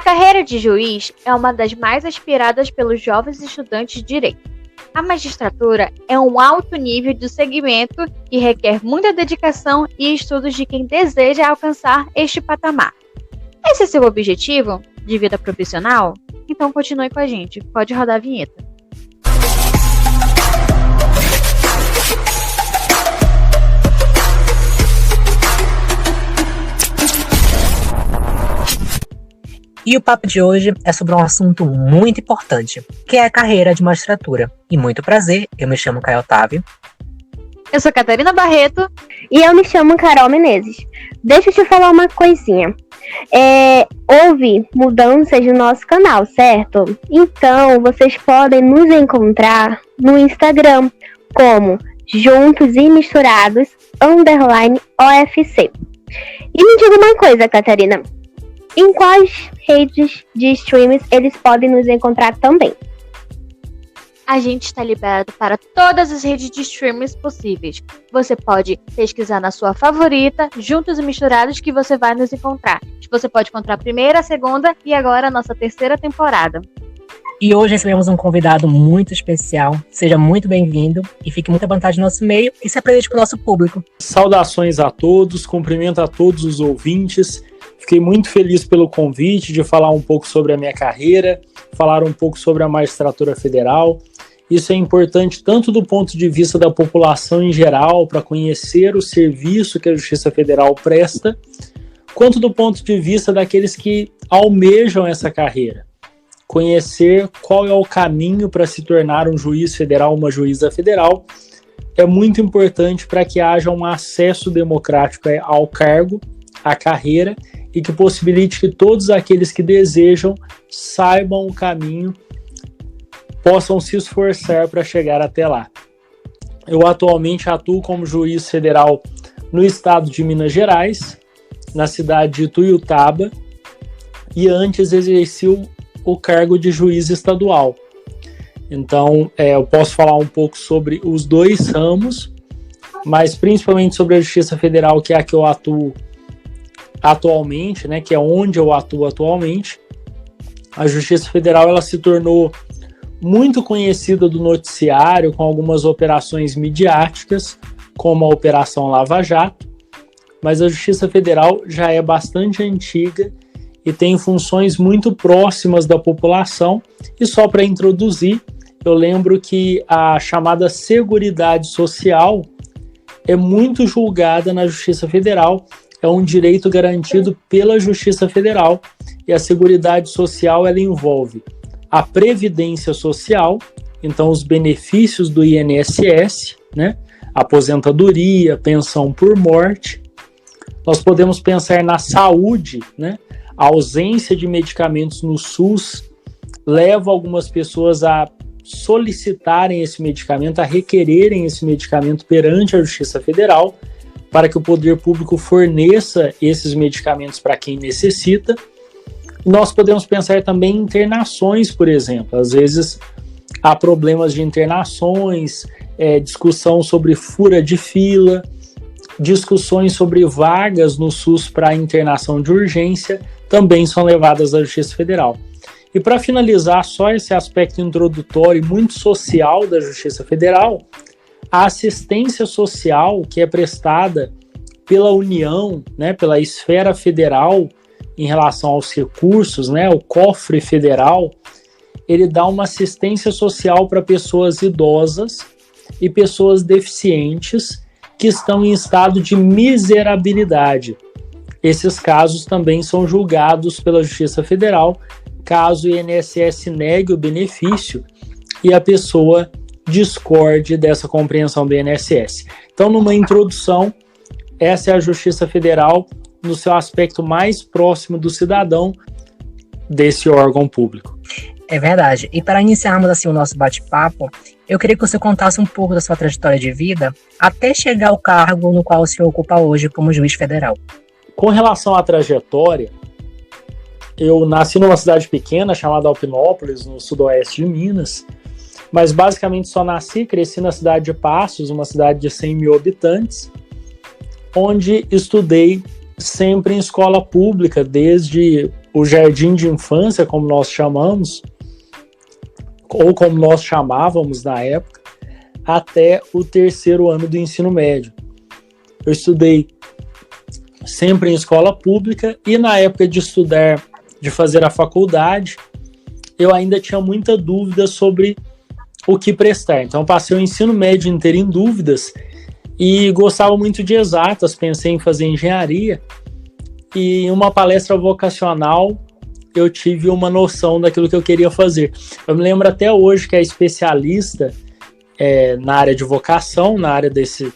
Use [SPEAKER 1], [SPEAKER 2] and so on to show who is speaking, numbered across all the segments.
[SPEAKER 1] carreira de juiz é uma das mais aspiradas pelos jovens estudantes de direito. A magistratura é um alto nível de segmento que requer muita dedicação e estudos de quem deseja alcançar este patamar. Esse é seu objetivo de vida profissional? Então continue com a gente. Pode rodar a vinheta.
[SPEAKER 2] E o papo de hoje é sobre um assunto muito importante, que é a carreira de magistratura. E muito prazer, eu me chamo Caio Otávio.
[SPEAKER 1] Eu sou Catarina Barreto.
[SPEAKER 3] E eu me chamo Carol Menezes. Deixa eu te falar uma coisinha. Houve mudanças no nosso canal, certo? Então, vocês podem nos encontrar no Instagram como Juntos e Misturados _OFC. E me diga uma coisa, Catarina. Em quais redes de streams eles podem nos encontrar também?
[SPEAKER 1] A gente está liberado para todas as redes de streams possíveis. Você pode pesquisar na sua favorita, Juntos e Misturados, que você vai nos encontrar. Você pode encontrar a primeira, a segunda e agora a nossa terceira temporada.
[SPEAKER 2] E hoje recebemos um convidado muito especial. Seja muito bem-vindo e fique muito à vontade no nosso meio e se apresente para o nosso público.
[SPEAKER 4] Saudações a todos, cumprimento a todos os ouvintes. Fiquei muito feliz pelo convite de falar um pouco sobre a minha carreira, falar um pouco sobre a magistratura federal. Isso é importante tanto do ponto de vista da população em geral, para conhecer o serviço que a Justiça Federal presta, quanto do ponto de vista daqueles que almejam essa carreira. Conhecer qual é o caminho para se tornar um juiz federal, uma juíza federal, é muito importante para que haja um acesso democrático ao cargo, à carreira, e que possibilite que todos aqueles que desejam saibam o caminho, possam se esforçar para chegar até lá. Eu atualmente atuo como juiz federal no estado de Minas Gerais, na cidade de Ituiutaba, e antes exerci o cargo de juiz estadual. Então, eu posso falar um pouco sobre os dois ramos, mas principalmente sobre a Justiça Federal, que é a que eu atuo atualmente, né, que é onde eu atuo atualmente. A Justiça Federal ela se tornou muito conhecida do noticiário com algumas operações midiáticas, como a Operação Lava Jato, mas a Justiça Federal já é bastante antiga e tem funções muito próximas da população. E só para introduzir, eu lembro que a chamada Seguridade Social é muito julgada na Justiça Federal, é um direito garantido pela Justiça Federal, e a Seguridade Social ela envolve a Previdência Social, então os benefícios do INSS, né? Aposentadoria, pensão por morte. Nós podemos pensar na saúde, né? A ausência de medicamentos no SUS leva algumas pessoas a solicitarem esse medicamento, a requererem esse medicamento perante a Justiça Federal, para que o poder público forneça esses medicamentos para quem necessita. Nós podemos pensar também em internações, por exemplo. Às vezes há problemas de internações, discussão sobre fura de fila, discussões sobre vagas no SUS para internação de urgência, também são levadas à Justiça Federal. E para finalizar só esse aspecto introdutório muito social da Justiça Federal, a assistência social que é prestada pela União, né, pela esfera federal em relação aos recursos, né, o cofre federal, ele dá uma assistência social para pessoas idosas e pessoas deficientes que estão em estado de miserabilidade. Esses casos também são julgados pela Justiça Federal, caso o INSS negue o benefício e a pessoa discorde dessa compreensão do INSS. Então, numa introdução, essa é a Justiça Federal no seu aspecto mais próximo do cidadão desse órgão público.
[SPEAKER 2] É verdade. E para iniciarmos assim o nosso bate-papo, eu queria que você contasse um pouco da sua trajetória de vida até chegar ao cargo no qual o senhor ocupa hoje como juiz federal.
[SPEAKER 4] Com relação à trajetória, eu nasci numa cidade pequena chamada Alpinópolis, no sudoeste de Minas, mas basicamente só nasci e cresci na cidade de Passos, uma cidade de 100 mil habitantes, onde estudei sempre em escola pública, desde o jardim de infância, como nós chamamos, ou como nós chamávamos na época, até o 3º ano do ensino médio. Eu estudei sempre em escola pública e na época de estudar, de fazer a faculdade, eu ainda tinha muita dúvida sobre o que prestar. Então, eu passei o ensino médio inteiro em dúvidas e gostava muito de exatas, pensei em fazer engenharia. E em uma palestra vocacional, eu tive uma noção daquilo que eu queria fazer. Eu me lembro até hoje que a especialista na área de vocação, na área desse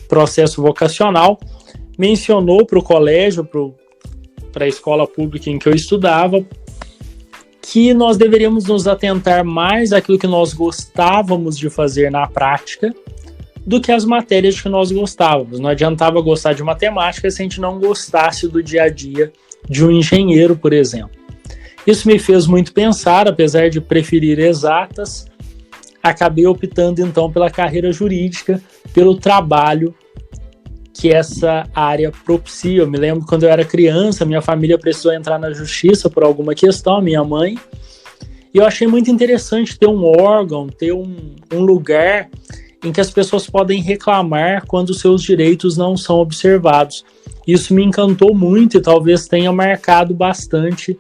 [SPEAKER 4] processo vocacional, mencionou para o colégio, para a escola pública em que eu estudava, que nós deveríamos nos atentar mais àquilo que nós gostávamos de fazer na prática do que as matérias que nós gostávamos. Não adiantava gostar de matemática se a gente não gostasse do dia a dia de um engenheiro, por exemplo. Isso me fez muito pensar, apesar de preferir exatas, acabei optando então pela carreira jurídica, pelo trabalho que essa área propicia. Eu me lembro quando eu era criança, minha família precisou entrar na justiça por alguma questão, minha mãe, e eu achei muito interessante ter um órgão, ter um lugar em que as pessoas podem reclamar quando seus direitos não são observados. Isso me encantou muito e talvez tenha marcado bastante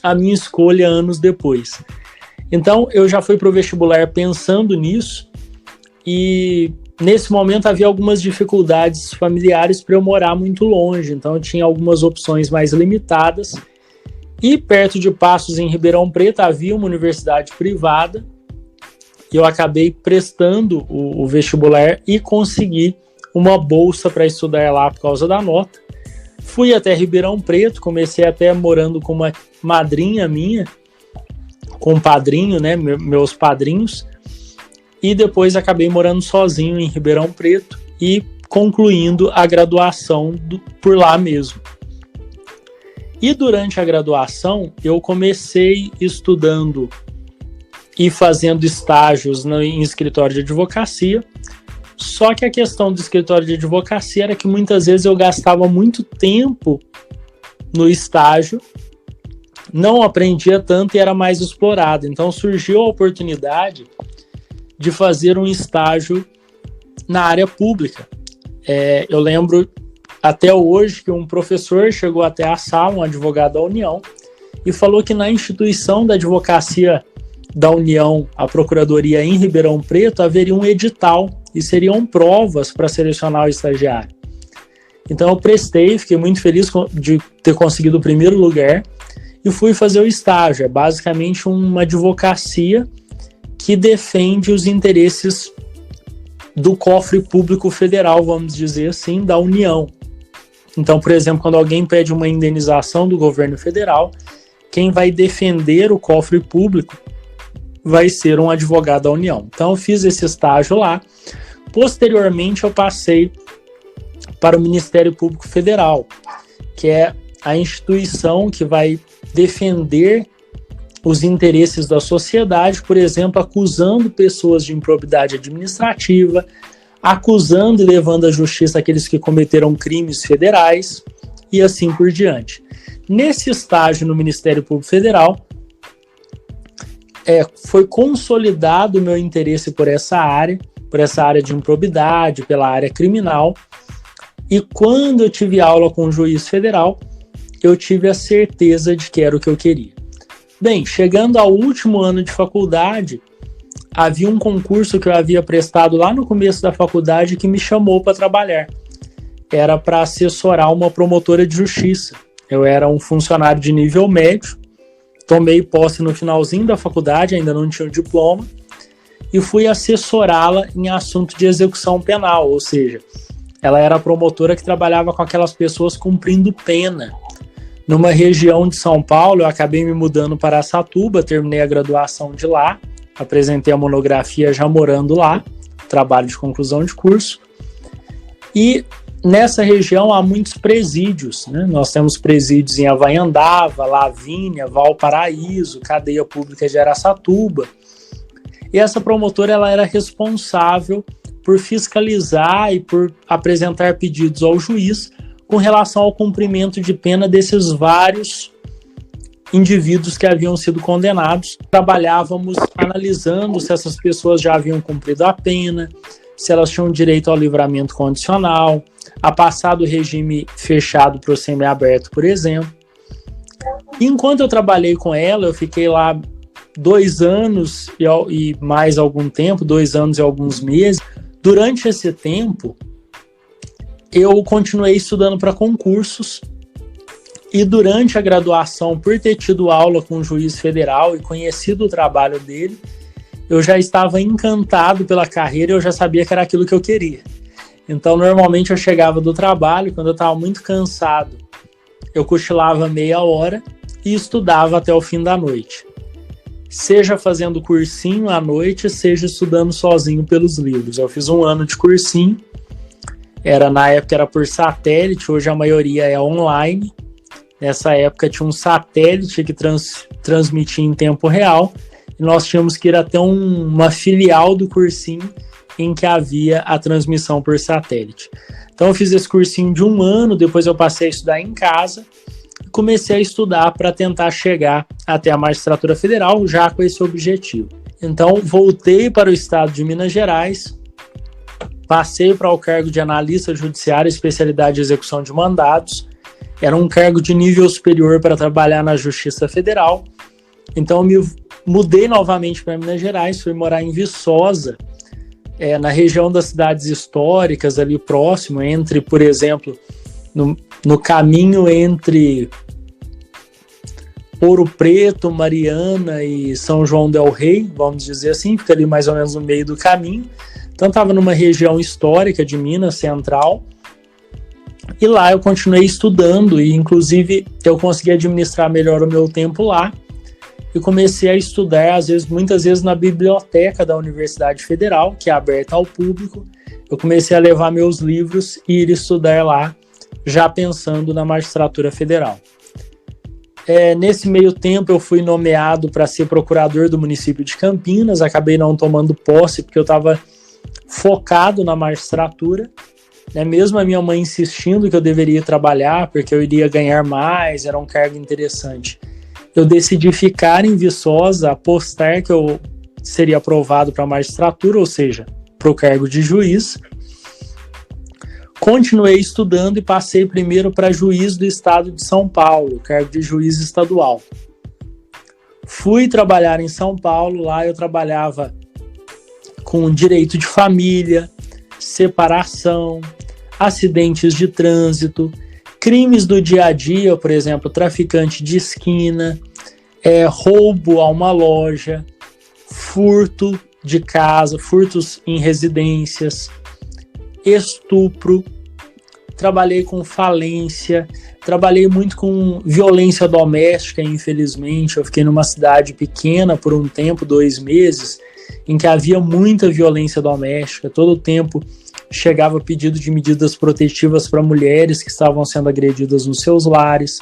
[SPEAKER 4] a minha escolha anos depois. Então, eu já fui para o vestibular pensando nisso e nesse momento havia algumas dificuldades familiares para eu morar muito longe, então eu tinha algumas opções mais limitadas e perto de Passos, em Ribeirão Preto, havia uma universidade privada e eu acabei prestando o vestibular e consegui uma bolsa para estudar lá por causa da nota. Fui até Ribeirão Preto, comecei até morando com uma madrinha minha, com um padrinho, né, meus padrinhos, e depois acabei morando sozinho em Ribeirão Preto e concluindo a graduação por lá mesmo. E durante a graduação eu comecei estudando e fazendo estágios em escritório de advocacia, só que a questão do escritório de advocacia era que muitas vezes eu gastava muito tempo no estágio, não aprendia tanto e era mais explorado. Então surgiu a oportunidade de fazer um estágio na área pública. Eu lembro até hoje que um professor chegou até a sala, um advogado da União, e falou que na instituição da advocacia da União, a Procuradoria em Ribeirão Preto, haveria um edital e seriam provas para selecionar o estagiário. Então eu prestei, fiquei muito feliz de ter conseguido o primeiro lugar e fui fazer o estágio. É basicamente uma advocacia que defende os interesses do cofre público federal, vamos dizer assim, da União. Então, por exemplo, quando alguém pede uma indenização do governo federal, quem vai defender o cofre público vai ser um advogado da União. Então, eu fiz esse estágio lá. Posteriormente, eu passei para o Ministério Público Federal, que é a instituição que vai defender os interesses da sociedade, por exemplo, acusando pessoas de improbidade administrativa, acusando e levando à justiça aqueles que cometeram crimes federais e assim por diante. Nesse estágio no Ministério Público Federal, foi consolidado o meu interesse por essa área de improbidade, pela área criminal, e quando eu tive aula com o juiz federal, eu tive a certeza de que era o que eu queria. Bem, chegando ao último ano de faculdade, havia um concurso que eu havia prestado lá no começo da faculdade que me chamou para trabalhar. Era para assessorar uma promotora de justiça. Eu era um funcionário de nível médio, tomei posse no finalzinho da faculdade, ainda não tinha o diploma, e fui assessorá-la em assunto de execução penal, ou seja, ela era a promotora que trabalhava com aquelas pessoas cumprindo pena. Numa região de São Paulo, eu acabei me mudando para Araçatuba, terminei a graduação de lá, apresentei a monografia já morando lá, trabalho de conclusão de curso, e nessa região há muitos presídios, né? Nós temos presídios em Havaiandava, Lavínia, Valparaíso, Cadeia Pública de Araçatuba, e essa promotora ela era responsável por fiscalizar e por apresentar pedidos ao juiz com relação ao cumprimento de pena desses vários indivíduos que haviam sido condenados. Trabalhávamos analisando se essas pessoas já haviam cumprido a pena, se elas tinham direito ao livramento condicional, a passar do regime fechado para o semiaberto, por exemplo. Enquanto eu trabalhei com ela, eu fiquei lá 2 anos e mais algum tempo, 2 anos e alguns meses. Durante esse tempo, eu continuei estudando para concursos e durante a graduação, por ter tido aula com um juiz federal e conhecido o trabalho dele, eu já estava encantado pela carreira e eu já sabia que era aquilo que eu queria. Então, normalmente eu chegava do trabalho, quando eu estava muito cansado, eu cochilava meia hora e estudava até o fim da noite. Seja fazendo cursinho à noite, seja estudando sozinho pelos livros. Eu fiz 1 ano de cursinho, na época era por satélite, hoje a maioria é online. Nessa época tinha um satélite que transmitia em tempo real, e nós tínhamos que ir até uma filial do cursinho em que havia a transmissão por satélite. Então eu fiz esse cursinho de 1 ano, depois eu passei a estudar em casa, e comecei a estudar para tentar chegar até a magistratura federal, já com esse objetivo. Então voltei para o estado de Minas Gerais, passei para o cargo de analista judiciário, especialidade de execução de mandados. Era um cargo de nível superior para trabalhar na Justiça Federal. Então eu me mudei novamente para Minas Gerais, fui morar em Viçosa, na região das cidades históricas, ali próximo, entre, por exemplo, no caminho entre Ouro Preto, Mariana e São João del Rei, vamos dizer assim, fica ali mais ou menos no meio do caminho. Então estava numa região histórica de Minas Central, e lá eu continuei estudando, e inclusive eu consegui administrar melhor o meu tempo lá, e comecei a estudar, muitas vezes na biblioteca da Universidade Federal, que é aberta ao público. Eu comecei a levar meus livros e ir estudar lá, já pensando na magistratura federal. Nesse meio tempo eu fui nomeado para ser procurador do município de Campinas, acabei não tomando posse porque eu estava focado na magistratura, mesmo a minha mãe insistindo que eu deveria trabalhar porque eu iria ganhar mais, era um cargo interessante. Eu decidi ficar em Viçosa, apostar que eu seria aprovado para a magistratura, ou seja, para o cargo de juiz. Continuei estudando e passei primeiro para juiz do estado de São Paulo, cargo de juiz estadual. Fui trabalhar em São Paulo, lá eu trabalhava com direito de família, separação, acidentes de trânsito, crimes do dia a dia, por exemplo, traficante de esquina, roubo a uma loja, furto de casa, furtos em residências, estupro, trabalhei com falência, trabalhei muito com violência doméstica, infelizmente. Eu fiquei numa cidade pequena por um tempo, 2 meses, em que havia muita violência doméstica. Todo o tempo chegava pedido de medidas protetivas para mulheres que estavam sendo agredidas nos seus lares,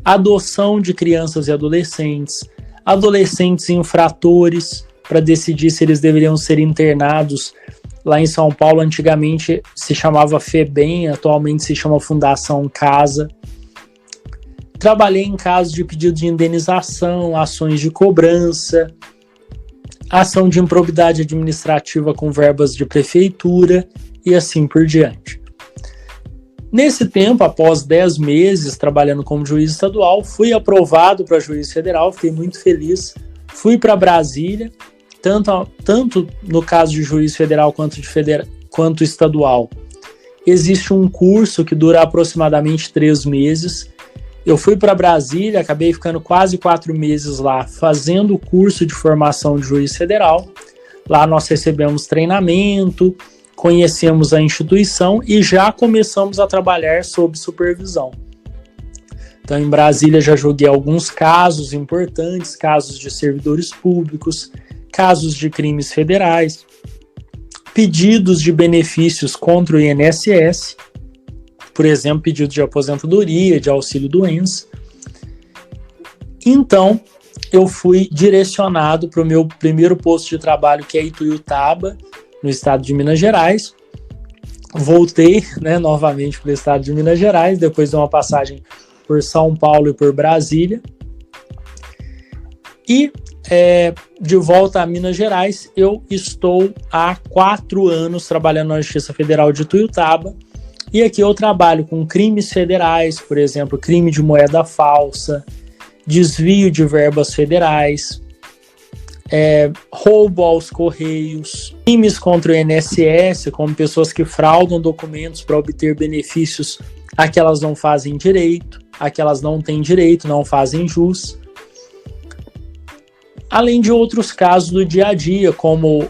[SPEAKER 4] adoção de crianças e adolescentes infratores, para decidir se eles deveriam ser internados. Lá em São Paulo, antigamente se chamava FEBEM, atualmente se chama Fundação Casa. Trabalhei em casos de pedido de indenização, ações de cobrança, ação de improbidade administrativa com verbas de prefeitura e assim por diante. Nesse tempo, após 10 meses trabalhando como juiz estadual, fui aprovado para juiz federal, fiquei muito feliz. Fui para Brasília, tanto no caso de juiz federal quanto estadual. Existe um curso que dura aproximadamente 3 meses. Eu fui para Brasília, acabei ficando quase 4 meses lá, fazendo o curso de formação de juiz federal. Lá nós recebemos treinamento, conhecemos a instituição e já começamos a trabalhar sob supervisão. Então, em Brasília já julguei alguns casos importantes, casos de servidores públicos, casos de crimes federais, pedidos de benefícios contra o INSS, por exemplo, pedido de aposentadoria, de auxílio-doença. Então, eu fui direcionado para o meu primeiro posto de trabalho, que é Ituiutaba, no estado de Minas Gerais. voltei, né, novamente para o estado de Minas Gerais, depois de uma passagem por São Paulo e por Brasília. E de volta a Minas Gerais, eu estou há 4 anos trabalhando na Justiça Federal de Tuiutaba, e aqui eu trabalho com crimes federais, por exemplo, crime de moeda falsa, desvio de verbas federais, roubo aos correios, crimes contra o INSS, como pessoas que fraudam documentos para obter benefícios a que elas não fazem direito, a que elas não têm direito, não fazem jus. Além de outros casos do dia a dia, como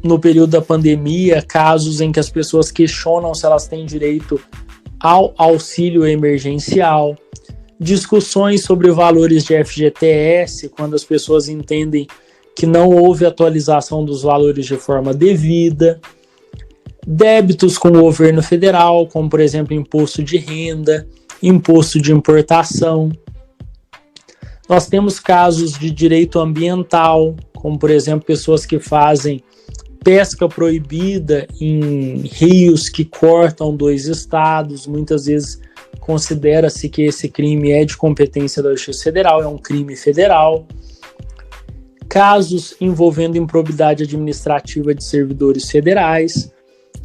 [SPEAKER 4] no período da pandemia, casos em que as pessoas questionam se elas têm direito ao auxílio emergencial, discussões sobre valores de FGTS, quando as pessoas entendem que não houve atualização dos valores de forma devida, débitos com o governo federal, como por exemplo imposto de renda, imposto de importação. Nós temos casos de direito ambiental, como por exemplo pessoas que fazem pesca proibida em rios que cortam 2 estados. Muitas vezes considera-se que esse crime é de competência da Justiça Federal, é um crime federal. Casos envolvendo improbidade administrativa de servidores federais.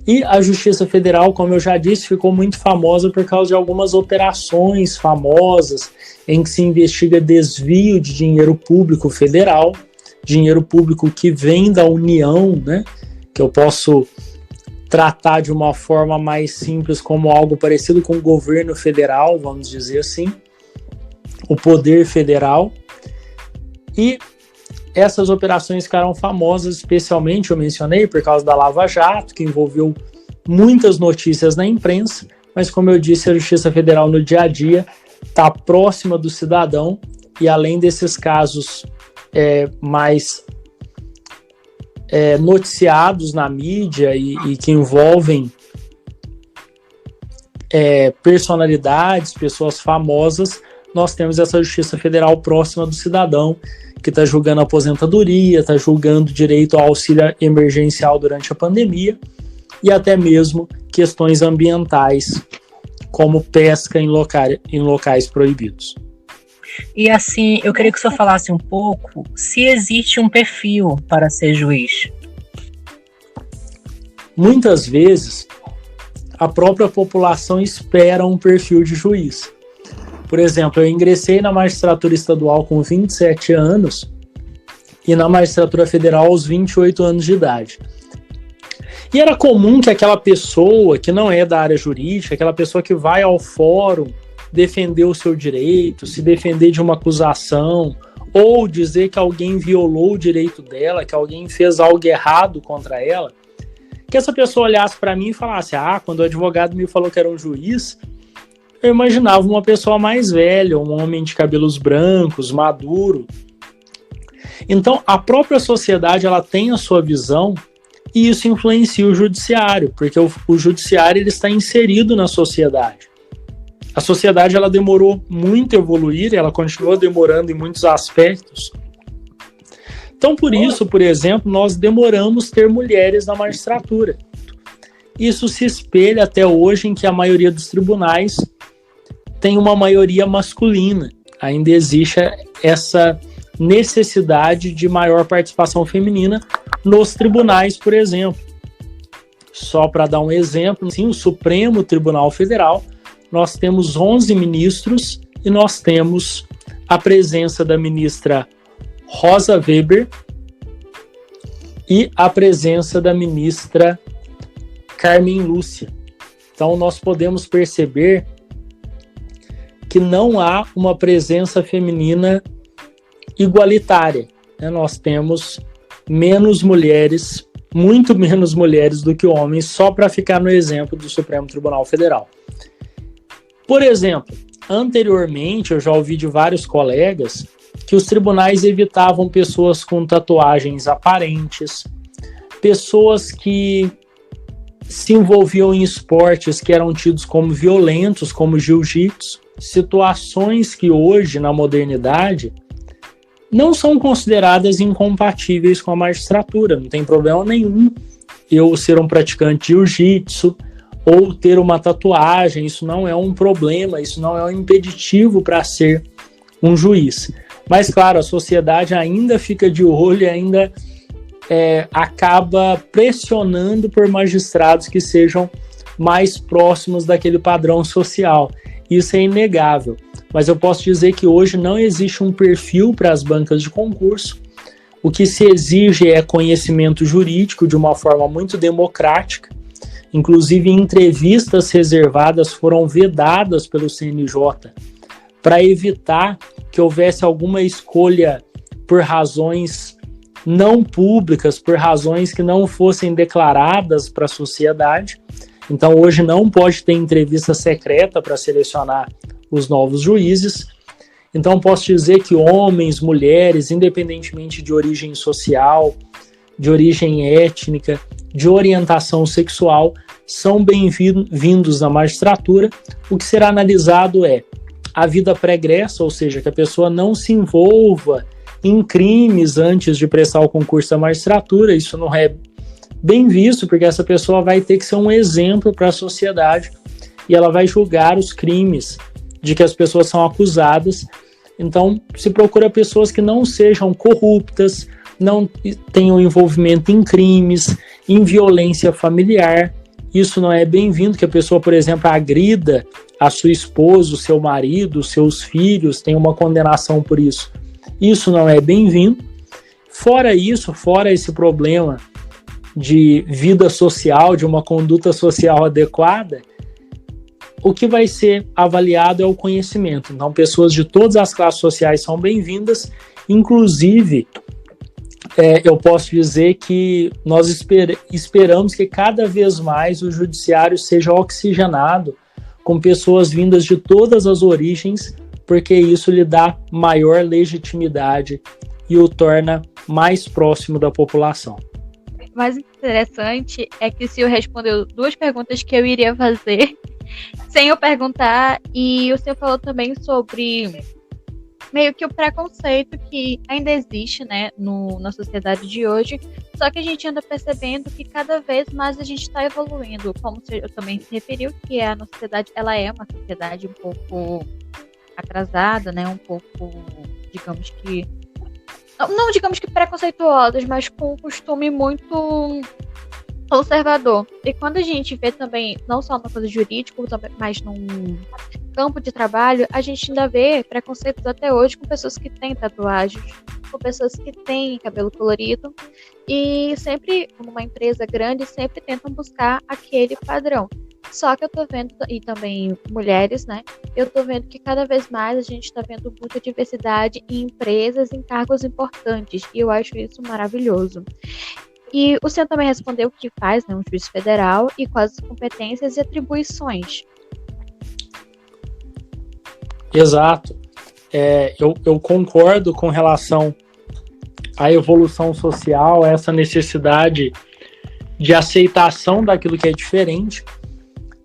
[SPEAKER 4] E a Justiça Federal, como eu já disse, ficou muito famosa por causa de algumas operações famosas em que se investiga desvio de dinheiro público federal, dinheiro público que vem da União, né, que eu posso tratar de uma forma mais simples como algo parecido com o governo federal, vamos dizer assim, o poder federal. E essas operações ficaram famosas, especialmente, eu mencionei, por causa da Lava Jato, que envolveu muitas notícias na imprensa, mas como eu disse, a Justiça Federal no dia a dia está próxima do cidadão, e além desses casos mais noticiados na mídia e que envolvem personalidades, pessoas famosas, nós temos essa Justiça Federal próxima do cidadão, que está julgando aposentadoria, está julgando direito ao auxílio emergencial durante a pandemia e até mesmo questões ambientais, como pesca em locais proibidos.
[SPEAKER 2] E assim, eu queria que o senhor falasse um pouco se existe um perfil para ser juiz.
[SPEAKER 4] Muitas vezes, a própria população espera um perfil de juiz. Por exemplo, eu ingressei na magistratura estadual com 27 anos e na magistratura federal aos 28 anos de idade. E era comum que aquela pessoa que não é da área jurídica, aquela pessoa que vai ao fórum defender o seu direito, se defender de uma acusação, ou dizer que alguém violou o direito dela, que alguém fez algo errado contra ela, que essa pessoa olhasse para mim e falasse: quando o advogado me falou que era um juiz, eu imaginava uma pessoa mais velha, um homem de cabelos brancos, maduro. Então, a própria sociedade ela tem a sua visão e isso influencia o judiciário, porque o judiciário ele está inserido na sociedade. A sociedade ela demorou muito a evoluir, ela continua demorando em muitos aspectos. Então, por isso, por exemplo, nós demoramos ter mulheres na magistratura. Isso se espelha até hoje em que a maioria dos tribunais tem uma maioria masculina. Ainda existe essa necessidade de maior participação feminina nos tribunais, por exemplo. Só para dar um exemplo, sim, o Supremo Tribunal Federal, nós temos 11 ministros e nós temos a presença da ministra Rosa Weber e a presença da ministra Carmen Lúcia. Então nós podemos perceber que não há uma presença feminina igualitária, né? Nós temos menos mulheres, muito menos mulheres do que homens, só para ficar no exemplo do Supremo Tribunal Federal. Por exemplo, anteriormente eu já ouvi de vários colegas que os tribunais evitavam pessoas com tatuagens aparentes, pessoas que se envolviam em esportes que eram tidos como violentos, como jiu-jitsu, situações que hoje, na modernidade, não são consideradas incompatíveis com a magistratura. Não tem problema nenhum eu ser um praticante de jiu-jitsu ou ter uma tatuagem, isso não é um problema, isso não é um impeditivo para ser um juiz. Mas, claro, a sociedade ainda fica de olho e ainda acaba pressionando por magistrados que sejam mais próximos daquele padrão social. Isso é inegável. Mas eu posso dizer que hoje não existe um perfil para as bancas de concurso. O que se exige é conhecimento jurídico de uma forma muito democrática. Inclusive, entrevistas reservadas foram vedadas pelo CNJ para evitar que houvesse alguma escolha por razões não públicas, por razões que não fossem declaradas para a sociedade. Então, hoje não pode ter entrevista secreta para selecionar os novos juízes. Então, posso dizer que homens, mulheres, independentemente de origem social, de origem étnica, de orientação sexual, são bem-vindos na magistratura. O que será analisado é a vida pregressa, ou seja, que a pessoa não se envolva em crimes antes de prestar o concurso da magistratura. Isso não é bem visto, porque essa pessoa vai ter que ser um exemplo para a sociedade e ela vai julgar os crimes de que as pessoas são acusadas. Então, se procura pessoas que não sejam corruptas, não tenham envolvimento em crimes, em violência familiar. Isso não é bem-vindo, que a pessoa, por exemplo, agrida a sua esposa, o seu marido, os seus filhos, tem uma condenação por isso. Isso não é bem-vindo. Fora isso, fora esse problema de vida social, de uma conduta social adequada, o que vai ser avaliado é o conhecimento. Então, pessoas de todas as classes sociais são bem-vindas, inclusive, eu posso dizer que nós esperamos que cada vez mais o judiciário seja oxigenado com pessoas vindas de todas as origens, porque isso lhe dá maior legitimidade e o torna mais próximo da população.
[SPEAKER 1] O mais interessante é que o senhor respondeu duas perguntas que eu iria fazer sem eu perguntar, e o senhor falou também sobre meio que o preconceito que ainda existe, né, na sociedade de hoje, só que a gente anda percebendo que cada vez mais a gente está evoluindo, como o senhor também se referiu, que a nossa sociedade, ela é uma sociedade um pouco atrasada, né, um pouco, digamos que, não digamos que preconceituosa, mas com um costume muito conservador. E quando a gente vê também, não só na coisa jurídica, mas num campo de trabalho, a gente ainda vê preconceitos até hoje com pessoas que têm tatuagens, com pessoas que têm cabelo colorido, e sempre, numa empresa grande, sempre tentam buscar aquele padrão. Só que eu tô vendo, e também mulheres, né? Eu tô vendo que cada vez mais a gente tá vendo muita diversidade em empresas, em cargos importantes, e eu acho isso maravilhoso. E o senhor também respondeu o que faz, né, um juiz federal e quais as competências e atribuições.
[SPEAKER 4] Exato. Eu concordo com relação à evolução social, essa necessidade de aceitação daquilo que é diferente.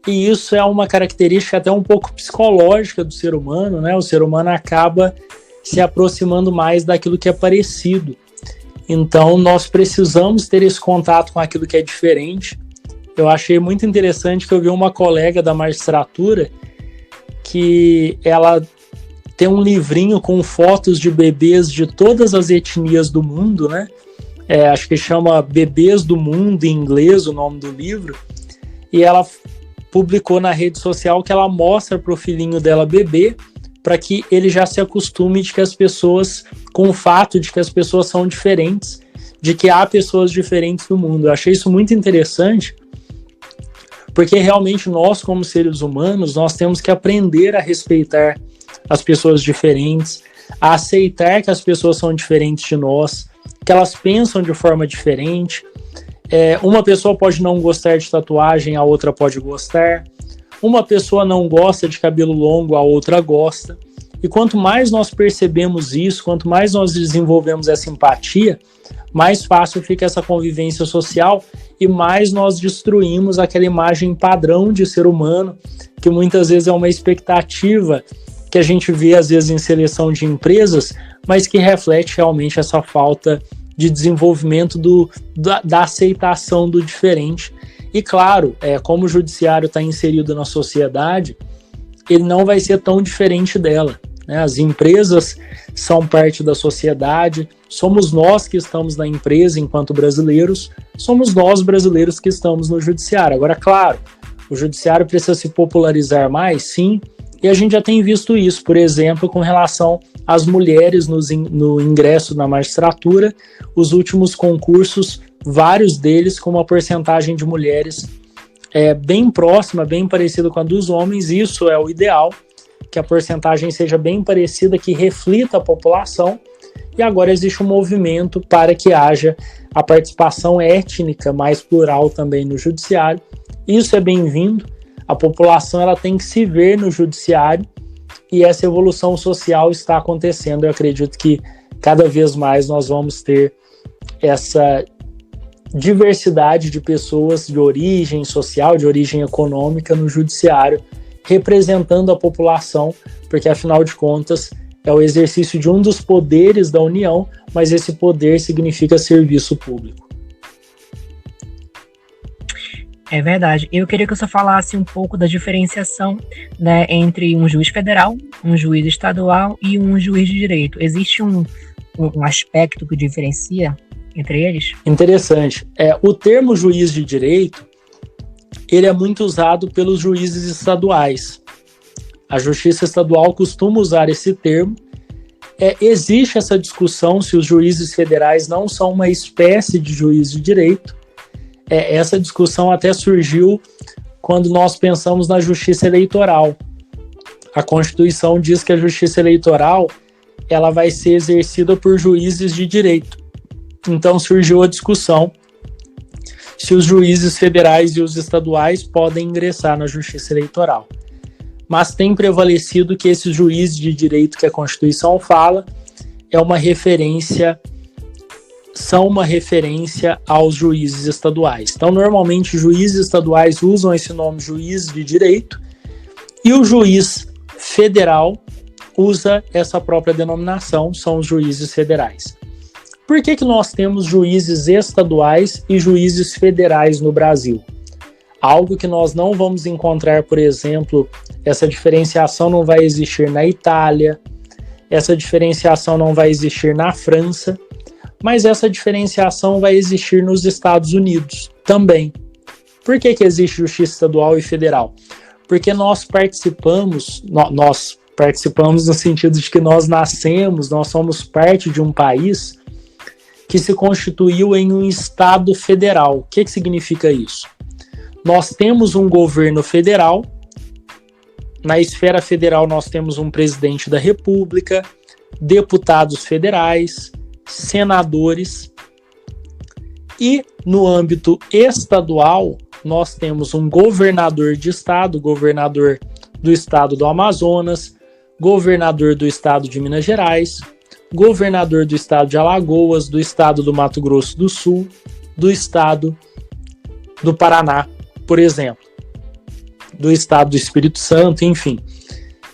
[SPEAKER 4] E isso é uma característica até um pouco psicológica do ser humano, né? O ser humano acaba se aproximando mais daquilo que é parecido. Então, nós precisamos ter esse contato com aquilo que é diferente. Eu achei muito interessante que eu vi uma colega da magistratura que ela tem um livrinho com fotos de bebês de todas as etnias do mundo, né? Acho que chama Bebês do Mundo, em inglês, o nome do livro. E ela publicou na rede social que ela mostra para o filhinho dela bebê, para que ele já se acostume de que as pessoas, com o fato de que as pessoas são diferentes, de que há pessoas diferentes no mundo. Eu achei isso muito interessante, porque realmente nós, como seres humanos, nós temos que aprender a respeitar as pessoas diferentes, a aceitar que as pessoas são diferentes de nós, que elas pensam de forma diferente. Uma pessoa pode não gostar de tatuagem, a outra pode gostar. Uma pessoa não gosta de cabelo longo, a outra gosta. E quanto mais nós percebemos isso, quanto mais nós desenvolvemos essa empatia, mais fácil fica essa convivência social e mais nós destruímos aquela imagem padrão de ser humano, que muitas vezes é uma expectativa que a gente vê às vezes em seleção de empresas, mas que reflete realmente essa falta de desenvolvimento da aceitação do diferente. E claro, como o judiciário está inserido na sociedade, ele não vai ser tão diferente dela, né? As empresas são parte da sociedade, somos nós que estamos na empresa enquanto brasileiros, somos nós brasileiros que estamos no judiciário. Agora, claro, o judiciário precisa se popularizar mais, sim, e a gente já tem visto isso, por exemplo, com relação às mulheres no ingresso na magistratura. Os últimos concursos, vários deles com uma porcentagem de mulheres bem próxima, bem parecida com a dos homens. Isso é o ideal, que a porcentagem seja bem parecida, que reflita a população. E agora existe um movimento para que haja a participação étnica mais plural também no judiciário. Isso é bem-vindo. A população ela tem que se ver no judiciário e essa evolução social está acontecendo. Eu acredito que cada vez mais nós vamos ter essa diversidade de pessoas de origem social, de origem econômica no judiciário, representando a população, porque afinal de contas é o exercício de um dos poderes da União, mas esse poder significa serviço público.
[SPEAKER 2] É verdade. Eu queria que você falasse um pouco da diferenciação, né, entre um juiz federal, um juiz estadual e um juiz de direito. Existe um aspecto que diferencia entre eles?
[SPEAKER 4] Interessante. O termo juiz de direito, ele é muito usado pelos juízes estaduais. A Justiça Estadual costuma usar esse termo. Existe essa discussão se os juízes federais não são uma espécie de juiz de direito. Essa discussão até surgiu quando nós pensamos na justiça eleitoral. A Constituição diz que a justiça eleitoral ela vai ser exercida por juízes de direito. Então surgiu a discussão se os juízes federais e os estaduais podem ingressar na justiça eleitoral. Mas tem prevalecido que esses juízes de direito que a Constituição fala são uma referência aos juízes estaduais. Então, normalmente, juízes estaduais usam esse nome juiz de direito e o juiz federal usa essa própria denominação, são os juízes federais. Por que nós temos juízes estaduais e juízes federais no Brasil? Algo que nós não vamos encontrar, por exemplo, essa diferenciação não vai existir na Itália, essa diferenciação não vai existir na França, mas essa diferenciação vai existir nos Estados Unidos também. Por que existe justiça estadual e federal? Porque nós participamos no sentido de que nós somos parte de um país que se constituiu em um Estado federal. O que significa isso? Nós temos um governo federal, na esfera federal nós temos um presidente da República, deputados federais, senadores, e no âmbito estadual nós temos um governador de estado, governador do estado do Amazonas, governador do estado de Minas Gerais, governador do estado de Alagoas, do estado do Mato Grosso do Sul, do estado do Paraná, por exemplo, do estado do Espírito Santo, enfim.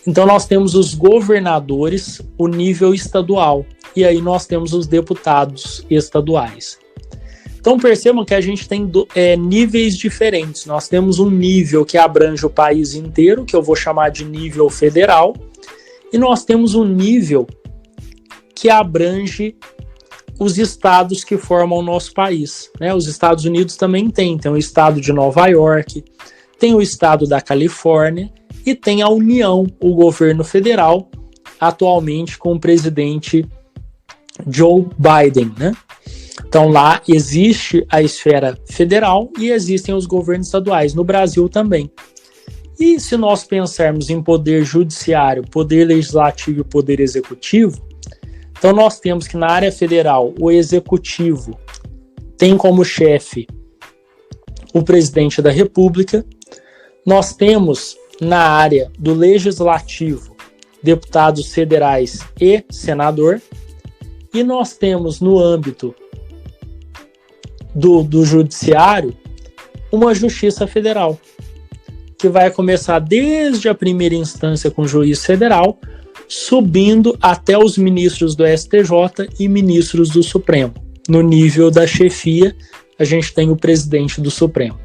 [SPEAKER 4] Então nós temos os governadores, o nível estadual, e aí nós temos os deputados estaduais. Então percebam que a gente tem níveis diferentes. Nós temos um nível que abrange o país inteiro, que eu vou chamar de nível federal, e nós temos um nível que abrange os estados que formam o nosso país, né? Os Estados Unidos também tem o estado de Nova York, tem o estado da Califórnia e tem a União, o governo federal, atualmente com o presidente Joe Biden, né? Então lá existe a esfera federal e existem os governos estaduais, no Brasil também. E se nós pensarmos em poder judiciário, poder legislativo e poder executivo, então nós temos que na área federal o executivo tem como chefe o presidente da República, nós temos na área do legislativo deputados federais e senador, e nós temos no âmbito do judiciário uma justiça federal, que vai começar desde a primeira instância com o juiz federal, subindo até os ministros do STJ e ministros do Supremo. No nível da chefia, a gente tem o presidente do Supremo.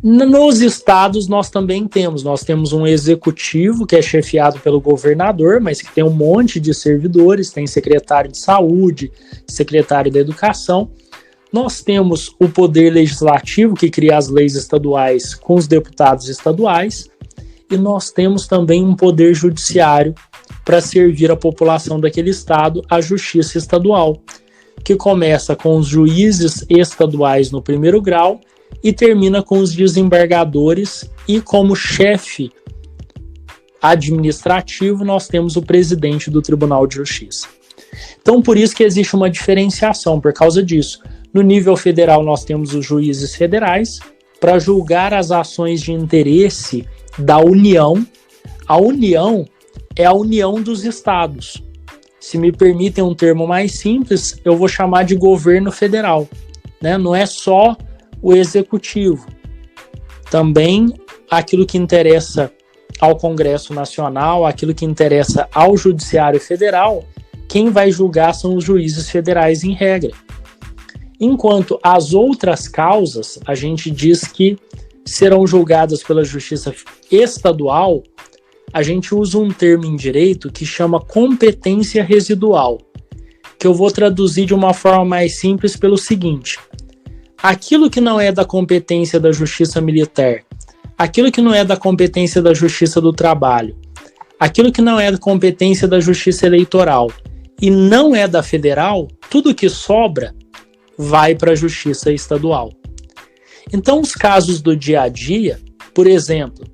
[SPEAKER 4] Nos estados nós temos um executivo que é chefiado pelo governador, mas que tem um monte de servidores, tem secretário de saúde, secretário da educação. Nós temos o poder legislativo que cria as leis estaduais com os deputados estaduais, e nós temos também um poder judiciário para servir a população daquele estado, a justiça estadual, que começa com os juízes estaduais no primeiro grau e termina com os desembargadores, e como chefe administrativo nós temos o presidente do Tribunal de Justiça. Então, por isso que existe uma diferenciação, por causa disso. No nível federal nós temos os juízes federais para julgar as ações de interesse da União. A União é a união dos estados. Se me permitem um termo mais simples, eu vou chamar de governo federal, né? Não é só o executivo. Também aquilo que interessa ao Congresso Nacional, aquilo que interessa ao Judiciário Federal, quem vai julgar são os juízes federais em regra. Enquanto as outras causas, a gente diz que serão julgadas pela Justiça Estadual, a gente usa um termo em direito que chama competência residual, que eu vou traduzir de uma forma mais simples pelo seguinte: aquilo que não é da competência da Justiça Militar, aquilo que não é da competência da Justiça do Trabalho, aquilo que não é da competência da Justiça Eleitoral e não é da Federal, tudo que sobra vai para a Justiça Estadual. Então, os casos do dia a dia, por exemplo,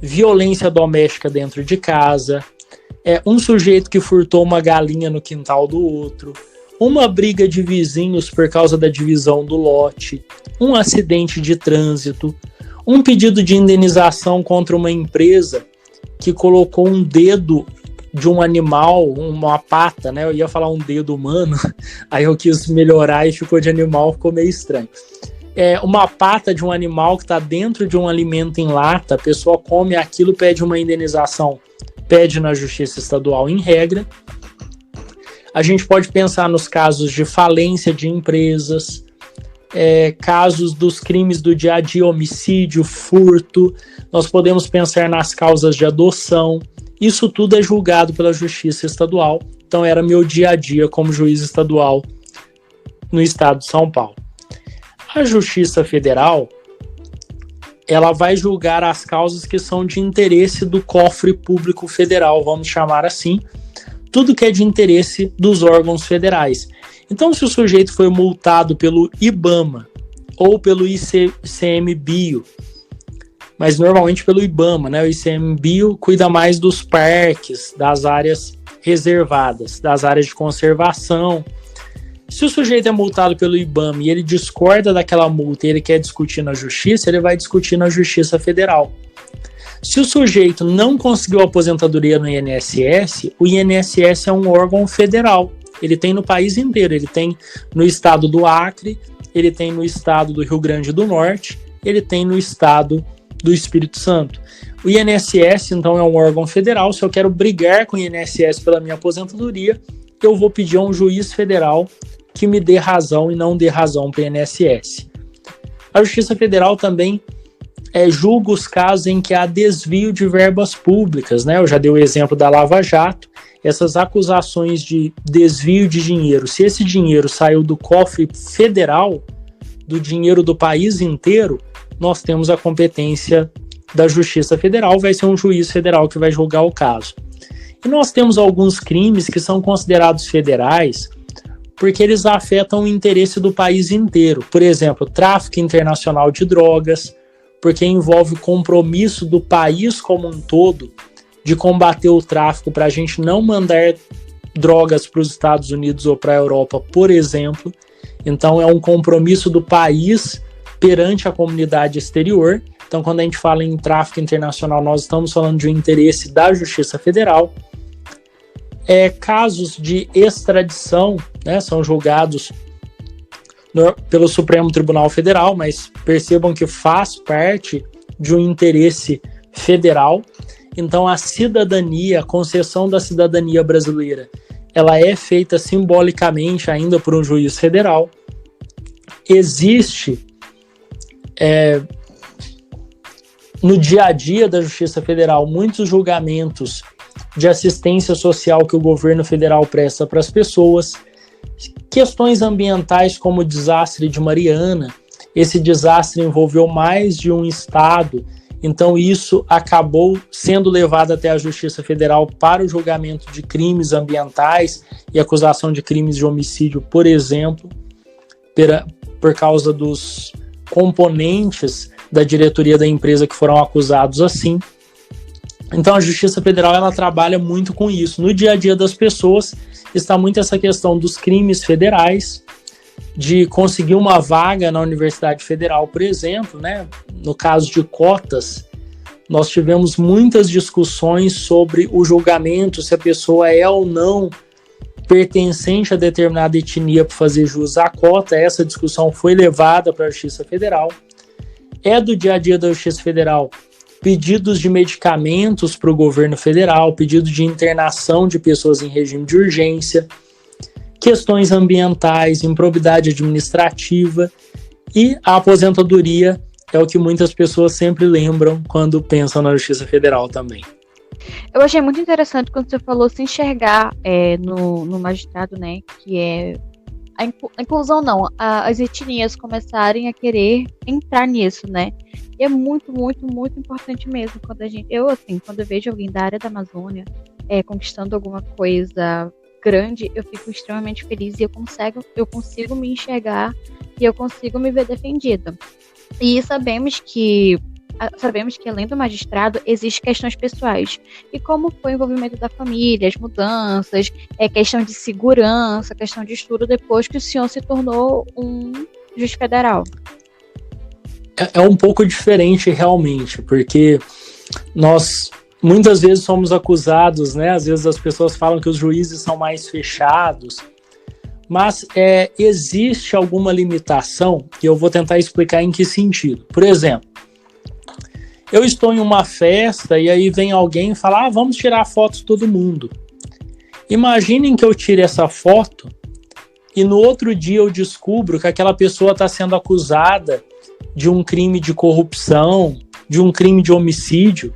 [SPEAKER 4] violência doméstica dentro de casa, um sujeito que furtou uma galinha no quintal do outro, uma briga de vizinhos por causa da divisão do lote, um acidente de trânsito, um pedido de indenização contra uma empresa que colocou um dedo de um animal, uma pata, né? Eu ia falar um dedo humano, aí eu quis melhorar e ficou de animal, ficou meio estranho. Uma pata de um animal que está dentro de um alimento em lata, a pessoa come aquilo, pede uma indenização, pede na Justiça Estadual em regra. A gente pode pensar nos casos de falência de empresas, casos dos crimes do dia a dia, homicídio, furto. Nós podemos pensar nas causas de adoção. Isso tudo é julgado pela Justiça Estadual. Então era meu dia a dia como juiz estadual no estado de São Paulo. A Justiça Federal, ela vai julgar as causas que são de interesse do cofre público federal, vamos chamar assim, tudo que é de interesse dos órgãos federais. Então, se o sujeito foi multado pelo IBAMA ou pelo ICMBio, mas normalmente pelo IBAMA, né? O ICMBio cuida mais dos parques, das áreas reservadas, das áreas de conservação. Se o sujeito é multado pelo IBAMA e ele discorda daquela multa e ele quer discutir na justiça, ele vai discutir na Justiça Federal. Se o sujeito não conseguiu aposentadoria no INSS, o INSS é um órgão federal. Ele tem no país inteiro, ele tem no estado do Acre, ele tem no estado do Rio Grande do Norte, ele tem no estado do Espírito Santo. O INSS, então, é um órgão federal. Se eu quero brigar com o INSS pela minha aposentadoria, eu vou pedir a um juiz federal que me dê razão e não dê razão para o INSS. A Justiça Federal também julga os casos em que há desvio de verbas públicas, né? Eu já dei o exemplo da Lava Jato. Essas acusações de desvio de dinheiro, se esse dinheiro saiu do cofre federal, do dinheiro do país inteiro, nós temos a competência da Justiça Federal, vai ser um juiz federal que vai julgar o caso. E nós temos alguns crimes que são considerados federais porque eles afetam o interesse do país inteiro. Por exemplo, tráfico internacional de drogas, porque envolve o compromisso do país como um todo de combater o tráfico para a gente não mandar drogas para os Estados Unidos ou para a Europa, por exemplo. Então é um compromisso do país perante a comunidade exterior. Então, quando a gente fala em tráfico internacional, nós estamos falando de um interesse da Justiça Federal. Casos de extradição, né, são julgados pelo Supremo Tribunal Federal, mas percebam que faz parte de um interesse federal. Então, a cidadania, a concessão da cidadania brasileira, ela é feita simbolicamente ainda por um juiz federal. Existe no dia a dia da Justiça Federal, muitos julgamentos de assistência social que o governo federal presta para as pessoas, questões ambientais como o desastre de Mariana. Esse desastre envolveu mais de um estado, então isso acabou sendo levado até a Justiça Federal para o julgamento de crimes ambientais e acusação de crimes de homicídio, por exemplo, por causa dos componentes da diretoria da empresa que foram acusados assim. Então a Justiça Federal ela trabalha muito com isso. No dia a dia das pessoas está muito essa questão dos crimes federais, de conseguir uma vaga na Universidade Federal, por exemplo, né? No caso de cotas, nós tivemos muitas discussões sobre o julgamento, se a pessoa é ou não pertencente a determinada etnia para fazer jus à cota. Essa discussão foi levada para a Justiça Federal. É do dia a dia da Justiça Federal pedidos de medicamentos para o governo federal, pedido de internação de pessoas em regime de urgência, questões ambientais, improbidade administrativa, e a aposentadoria é o que muitas pessoas sempre lembram quando pensam na Justiça Federal também.
[SPEAKER 1] Eu achei muito interessante quando você falou se enxergar no magistrado, né, que é a inclusão não, as etnias começarem a querer entrar nisso, né, e é muito, muito, muito importante mesmo quando quando eu vejo alguém da área da Amazônia conquistando alguma coisa grande, eu fico extremamente feliz e eu consigo me enxergar e eu consigo me ver defendida. E sabemos que além do magistrado, existem questões pessoais. E como foi o envolvimento da família, as mudanças, questão de segurança, questão de estudo, depois que o senhor se tornou um juiz federal?
[SPEAKER 4] É um pouco diferente realmente, porque nós muitas vezes somos acusados, né? Às vezes as pessoas falam que os juízes são mais fechados, mas existe alguma limitação, e eu vou tentar explicar em que sentido. Por exemplo, eu estou em uma festa e aí vem alguém e fala, vamos tirar foto de todo mundo. Imaginem que eu tire essa foto e no outro dia eu descubro que aquela pessoa está sendo acusada de um crime de corrupção, de um crime de homicídio,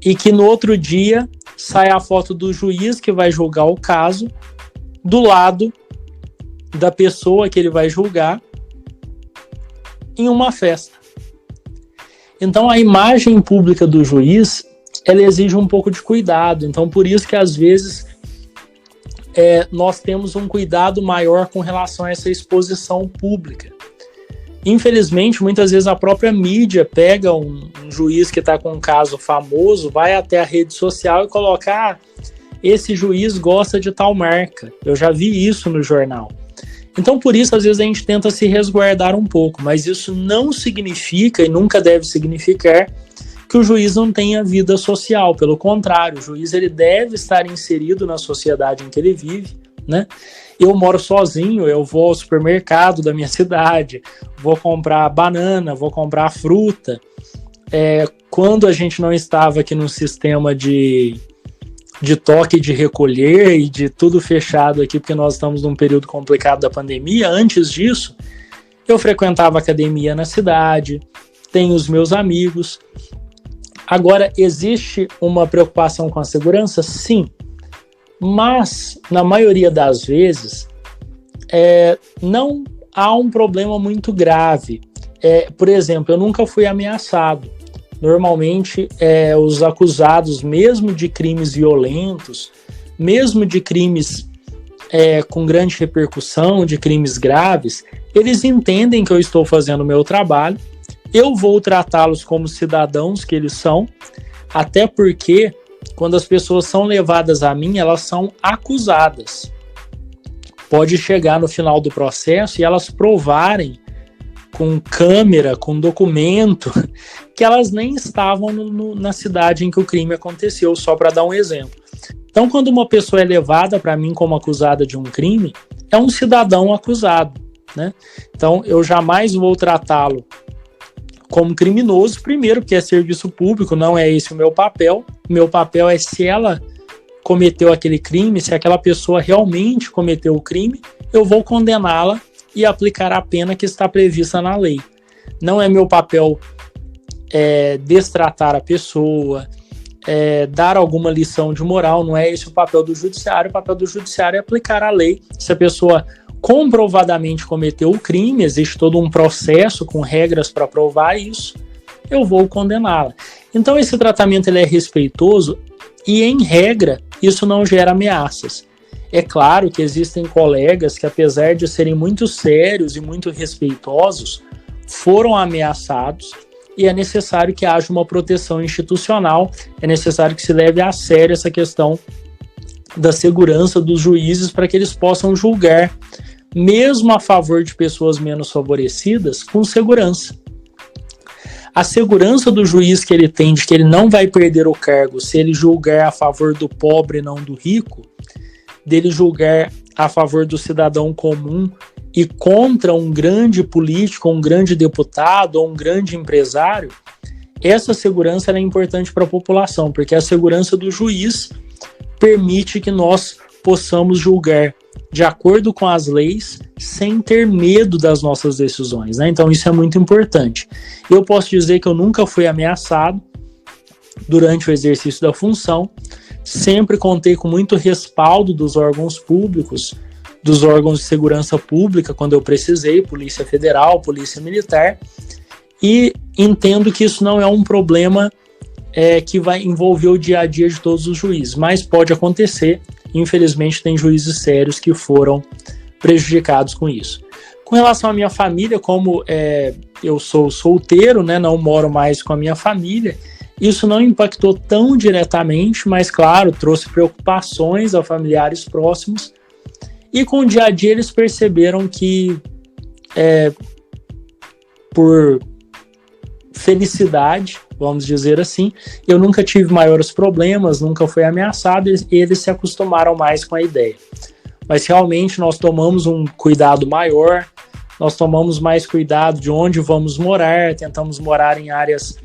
[SPEAKER 4] e que no outro dia sai a foto do juiz que vai julgar o caso do lado da pessoa que ele vai julgar em uma festa. Então a imagem pública do juiz, ela exige um pouco de cuidado. Então por isso que às vezes nós temos um cuidado maior com relação a essa exposição pública. Infelizmente, muitas vezes a própria mídia pega um juiz que está com um caso famoso, vai até a rede social e coloca, esse juiz gosta de tal marca. Eu já vi isso no jornal. Então, por isso, às vezes, a gente tenta se resguardar um pouco, mas isso não significa, e nunca deve significar, que o juiz não tenha vida social. Pelo contrário, o juiz ele deve estar inserido na sociedade em que ele vive, né? Eu moro sozinho, eu vou ao supermercado da minha cidade, vou comprar banana, vou comprar fruta. Quando a gente não estava aqui no sistema de toque de recolher e de tudo fechado aqui, porque nós estamos num período complicado da pandemia, antes disso, eu frequentava academia na cidade, tenho os meus amigos. Agora, existe uma preocupação com a segurança? Sim. Mas, na maioria das vezes, não há um problema muito grave. Por exemplo, eu nunca fui ameaçado. Normalmente, os acusados, mesmo de crimes violentos, mesmo de crimes com grande repercussão, de crimes graves, eles entendem que eu estou fazendo o meu trabalho, eu vou tratá-los como cidadãos que eles são, até porque, quando as pessoas são levadas a mim, elas são acusadas. Pode chegar no final do processo e elas provarem com câmera, com documento, que elas nem estavam na cidade em que o crime aconteceu, só para dar um exemplo. Então, quando uma pessoa é levada para mim como acusada de um crime, é um cidadão acusado, né? Então, eu jamais vou tratá-lo como criminoso, primeiro, porque é serviço público, não é esse o meu papel. O meu papel é se ela cometeu aquele crime, se aquela pessoa realmente cometeu o crime, eu vou condená-la e aplicar a pena que está prevista na lei. Não é meu papel destratar a pessoa, dar alguma lição de moral. Não é esse o papel do judiciário. O papel do judiciário é aplicar a lei. Se a pessoa comprovadamente cometeu o crime, existe todo um processo com regras para provar isso, eu vou condená-la. Então esse tratamento ele é respeitoso e, em regra, isso não gera ameaças. É claro que existem colegas que, apesar de serem muito sérios e muito respeitosos, foram ameaçados, e é necessário que haja uma proteção institucional, é necessário que se leve a sério essa questão da segurança dos juízes para que eles possam julgar, mesmo a favor de pessoas menos favorecidas, com segurança. A segurança do juiz que ele tem de que ele não vai perder o cargo se ele julgar a favor do pobre e não do rico, dele julgar a favor do cidadão comum e contra um grande político, um grande deputado ou um grande empresário, essa segurança é importante para a população, porque a segurança do juiz permite que nós possamos julgar de acordo com as leis, sem ter medo das nossas decisões, né? Então isso é muito importante. Eu posso dizer que eu nunca fui ameaçado durante o exercício da função, sempre contei com muito respaldo dos órgãos públicos, dos órgãos de segurança pública, quando eu precisei, Polícia Federal, Polícia Militar, e entendo que isso não é um problema que vai envolver o dia a dia de todos os juízes, mas pode acontecer. Infelizmente tem juízes sérios que foram prejudicados com isso. Com relação à minha família, como eu sou solteiro, né, não moro mais com a minha família, isso não impactou tão diretamente, mas claro, trouxe preocupações a familiares próximos, e com o dia a dia eles perceberam que por felicidade, vamos dizer assim, eu nunca tive maiores problemas, nunca fui ameaçado, e eles se acostumaram mais com a ideia. Mas realmente nós tomamos um cuidado maior, nós tomamos mais cuidado de onde vamos morar, tentamos morar em áreas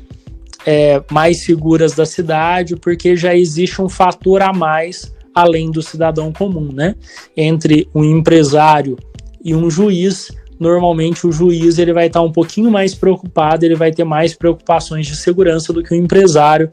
[SPEAKER 4] mais seguras da cidade, porque já existe um fator a mais além do cidadão comum, né? Entre um empresário e um juiz, normalmente o juiz ele vai estar um pouquinho mais preocupado, ele vai ter mais preocupações de segurança do que o empresário,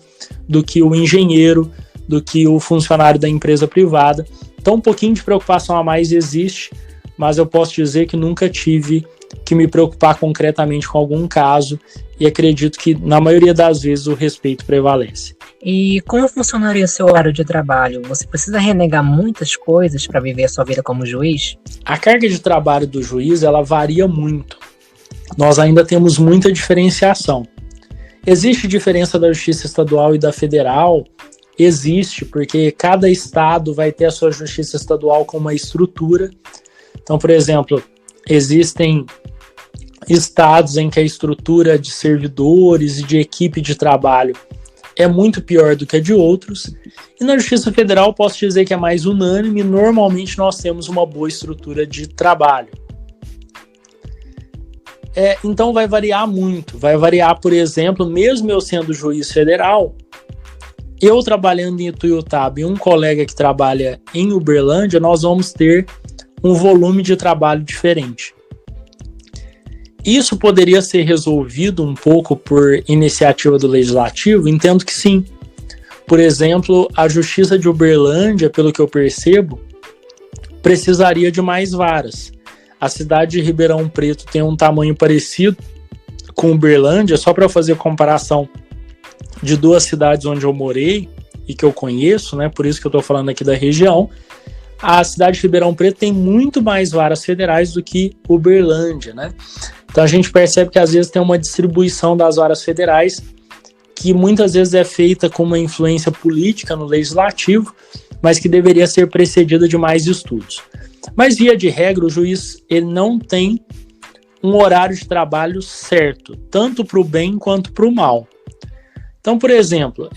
[SPEAKER 4] do que o engenheiro, do que o funcionário da empresa privada. Então um pouquinho de preocupação a mais existe, mas eu posso dizer que nunca tive que me preocupar concretamente com algum caso, e acredito que na maioria das vezes o respeito prevalece.
[SPEAKER 2] E como funcionaria seu horário de trabalho? Você precisa renegar muitas coisas para viver a sua vida como juiz?
[SPEAKER 4] A carga de trabalho do juiz, ela varia muito. Nós ainda temos muita diferenciação. Existe diferença da justiça estadual e da federal? Existe, porque cada estado vai ter a sua justiça estadual com uma estrutura. Então, por exemplo, existem estados em que a estrutura de servidores e de equipe de trabalho é muito pior do que a de outros, e na Justiça Federal posso dizer que é mais unânime. Normalmente nós temos uma boa estrutura de trabalho. Então vai variar muito, vai variar, por exemplo, mesmo eu sendo juiz federal, eu trabalhando em Ituiutaba e um colega que trabalha em Uberlândia, nós vamos ter um volume de trabalho diferente. Isso poderia ser resolvido um pouco por iniciativa do Legislativo? Entendo que sim. Por exemplo, a Justiça de Uberlândia, pelo que eu percebo, precisaria de mais varas. A cidade de Ribeirão Preto tem um tamanho parecido com Uberlândia, só para fazer comparação de duas cidades onde eu morei e que eu conheço, né? Por isso que eu estou falando aqui da região. A cidade de Ribeirão Preto tem muito mais varas federais do que Uberlândia, né? Então a gente percebe que às vezes tem uma distribuição das varas federais que muitas vezes é feita com uma influência política no legislativo, mas que deveria ser precedida de mais estudos. Mas via de regra, o juiz ele não tem um horário de trabalho certo, tanto para o bem quanto para o mal. Então, por exemplo,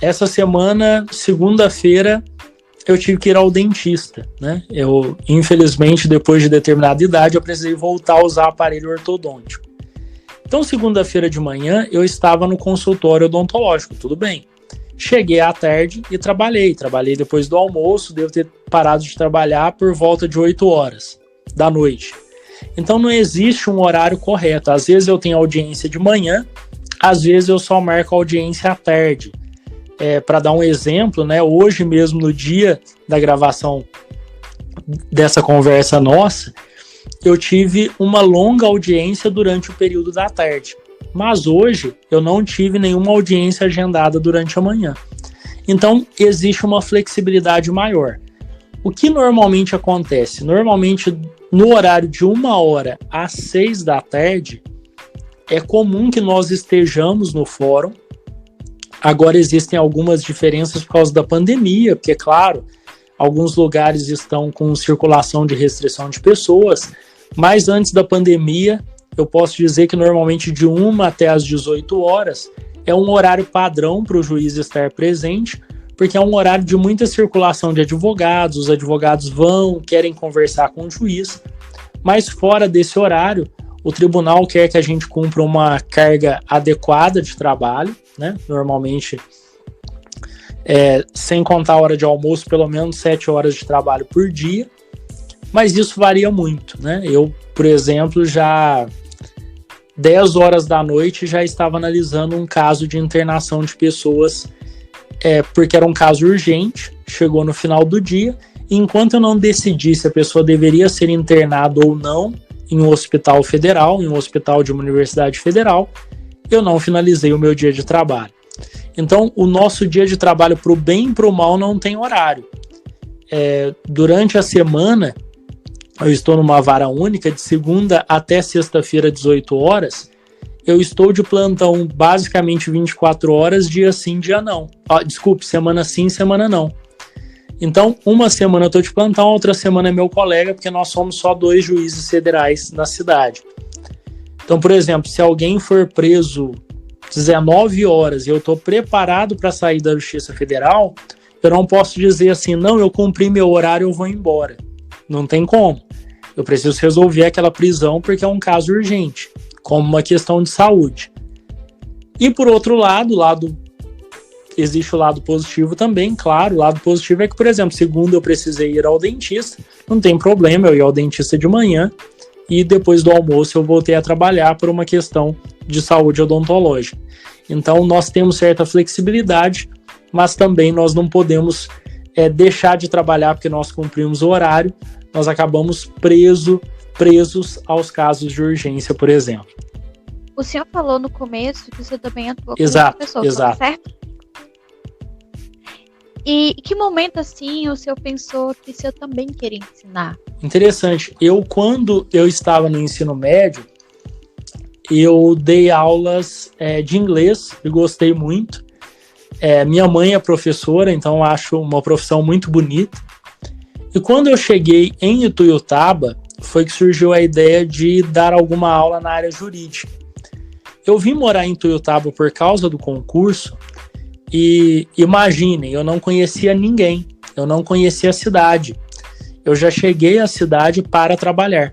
[SPEAKER 4] essa semana, segunda-feira, eu tive que ir ao dentista, né? Eu, infelizmente, depois de determinada idade, eu precisei voltar a usar aparelho ortodôntico. Então, segunda-feira de manhã, eu estava no consultório odontológico, tudo bem. Cheguei à tarde e trabalhei depois do almoço, devo ter parado de trabalhar por volta de 8 horas da noite. Então, não existe um horário correto. Às vezes eu tenho audiência de manhã, às vezes eu só marco audiência à tarde. Para dar um exemplo, né, hoje mesmo, no dia da gravação dessa conversa nossa, eu tive uma longa audiência durante o período da tarde. Mas hoje eu não tive nenhuma audiência agendada durante a manhã. Então, existe uma flexibilidade maior. O que normalmente acontece? Normalmente, no horário de 1h às 6 da tarde, é comum que nós estejamos no fórum. Agora existem algumas diferenças por causa da pandemia, porque, claro, alguns lugares estão com circulação de restrição de pessoas, mas antes da pandemia, eu posso dizer que normalmente de 1 até as 18 horas é um horário padrão para o juiz estar presente, porque é um horário de muita circulação de advogados, os advogados querem conversar com o juiz, mas fora desse horário, o tribunal quer que a gente cumpra uma carga adequada de trabalho, né? Normalmente, sem contar a hora de almoço, pelo menos 7 horas de trabalho por dia, mas isso varia muito, né? Eu, por exemplo, já 10 horas da noite já estava analisando um caso de internação de pessoas, porque era um caso urgente, chegou no final do dia, e enquanto eu não decidi se a pessoa deveria ser internada ou não em um hospital federal, em um hospital de uma universidade federal, eu não finalizei o meu dia de trabalho. Então, o nosso dia de trabalho, para o bem e para o mal, não tem horário. Durante a semana, eu estou numa vara única, de segunda até sexta-feira, 18 horas, eu estou de plantão basicamente 24 horas, dia sim, dia não. Semana sim, semana não. Então, uma semana eu estou de plantão, outra semana é meu colega, porque nós somos só 2 juízes federais na cidade. Então, por exemplo, se alguém for preso 19 horas e eu estou preparado para sair da Justiça Federal, eu não posso dizer assim, não, eu cumpri meu horário, eu vou embora. Não tem como. Eu preciso resolver aquela prisão porque é um caso urgente, como uma questão de saúde. E por outro lado, existe o lado positivo também, claro. O lado positivo é que, por exemplo, segunda eu precisei ir ao dentista, não tem problema, eu ia ao dentista de manhã e depois do almoço eu voltei a trabalhar por uma questão de saúde odontológica. Então nós temos certa flexibilidade, mas também nós não podemos deixar de trabalhar porque nós cumprimos o horário, nós acabamos presos aos casos de urgência, por exemplo.
[SPEAKER 1] O senhor falou no começo que você também atuou como professor,
[SPEAKER 4] exato.
[SPEAKER 1] Certo? E que momento, assim, o senhor pensou que o senhor também queria ensinar?
[SPEAKER 4] Interessante. Quando eu estava no ensino médio, eu dei aulas de inglês e gostei muito. Minha mãe é professora, então eu acho uma profissão muito bonita. E quando eu cheguei em Ituiutaba, foi que surgiu a ideia de dar alguma aula na área jurídica. Eu vim morar em Ituiutaba por causa do concurso e imaginem, eu não conhecia ninguém, eu não conhecia a cidade. Eu já cheguei à cidade para trabalhar.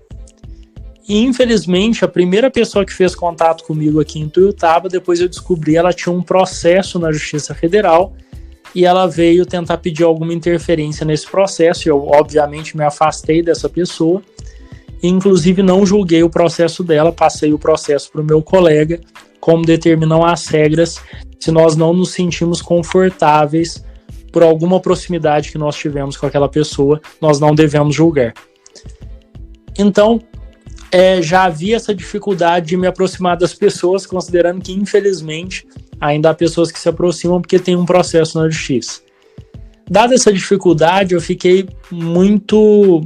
[SPEAKER 4] E infelizmente, a primeira pessoa que fez contato comigo aqui em Ituiutaba, depois eu descobri, ela tinha um processo na Justiça Federal e ela veio tentar pedir alguma interferência nesse processo. Eu, obviamente, me afastei dessa pessoa e, inclusive, não julguei o processo dela, passei o processo para o meu colega, como determinam as regras. Se nós não nos sentimos confortáveis por alguma proximidade que nós tivemos com aquela pessoa, nós não devemos julgar. Então, já havia essa dificuldade de me aproximar das pessoas, considerando que, infelizmente, ainda há pessoas que se aproximam porque tem um processo na justiça. Dada essa dificuldade, eu fiquei muito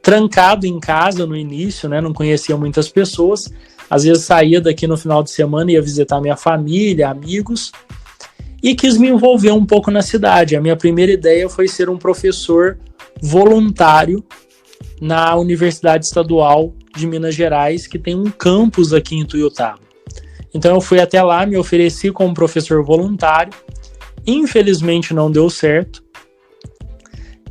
[SPEAKER 4] trancado em casa no início, né? Não conhecia muitas pessoas. Às vezes saía daqui no final de semana, ia visitar minha família, amigos, e quis me envolver um pouco na cidade. A minha primeira ideia foi ser um professor voluntário na Universidade Estadual de Minas Gerais, que tem um campus aqui em Ituiutaba. Então eu fui até lá, me ofereci como professor voluntário, infelizmente não deu certo,